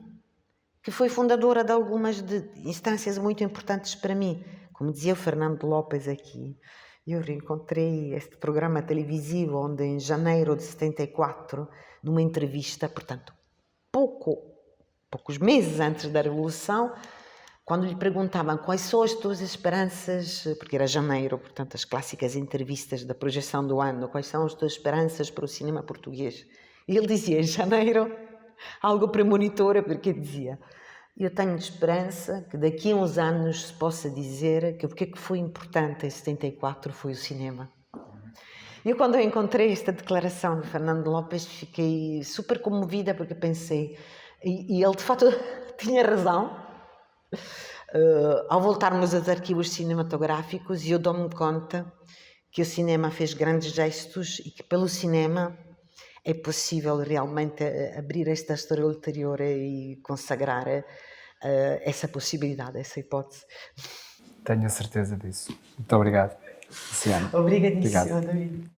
que foi fundadora de algumas instâncias muito importantes para mim. Como dizia o Fernando Lopes aqui, eu reencontrei este programa televisivo onde, em janeiro de 74, numa entrevista, portanto, poucos meses antes da Revolução, quando lhe perguntavam quais são as tuas esperanças, porque era janeiro, portanto, as clássicas entrevistas da projeção do ano, quais são as tuas esperanças para o cinema português? E ele dizia, em janeiro, algo premonitor, porque dizia: eu tenho esperança que daqui a uns anos se possa dizer que o que foi importante em 74 foi o cinema. E quando eu encontrei esta declaração de Fernando Lopes, fiquei super comovida, porque pensei, e ele de facto tinha razão. Ao voltarmos aos arquivos cinematográficos, eu dou-me conta que o cinema fez grandes gestos e que pelo cinema é possível realmente abrir esta história ulterior e consagrar essa possibilidade, essa hipótese. Tenho a certeza disso. Muito obrigado, Luciana. Obrigadíssima, David.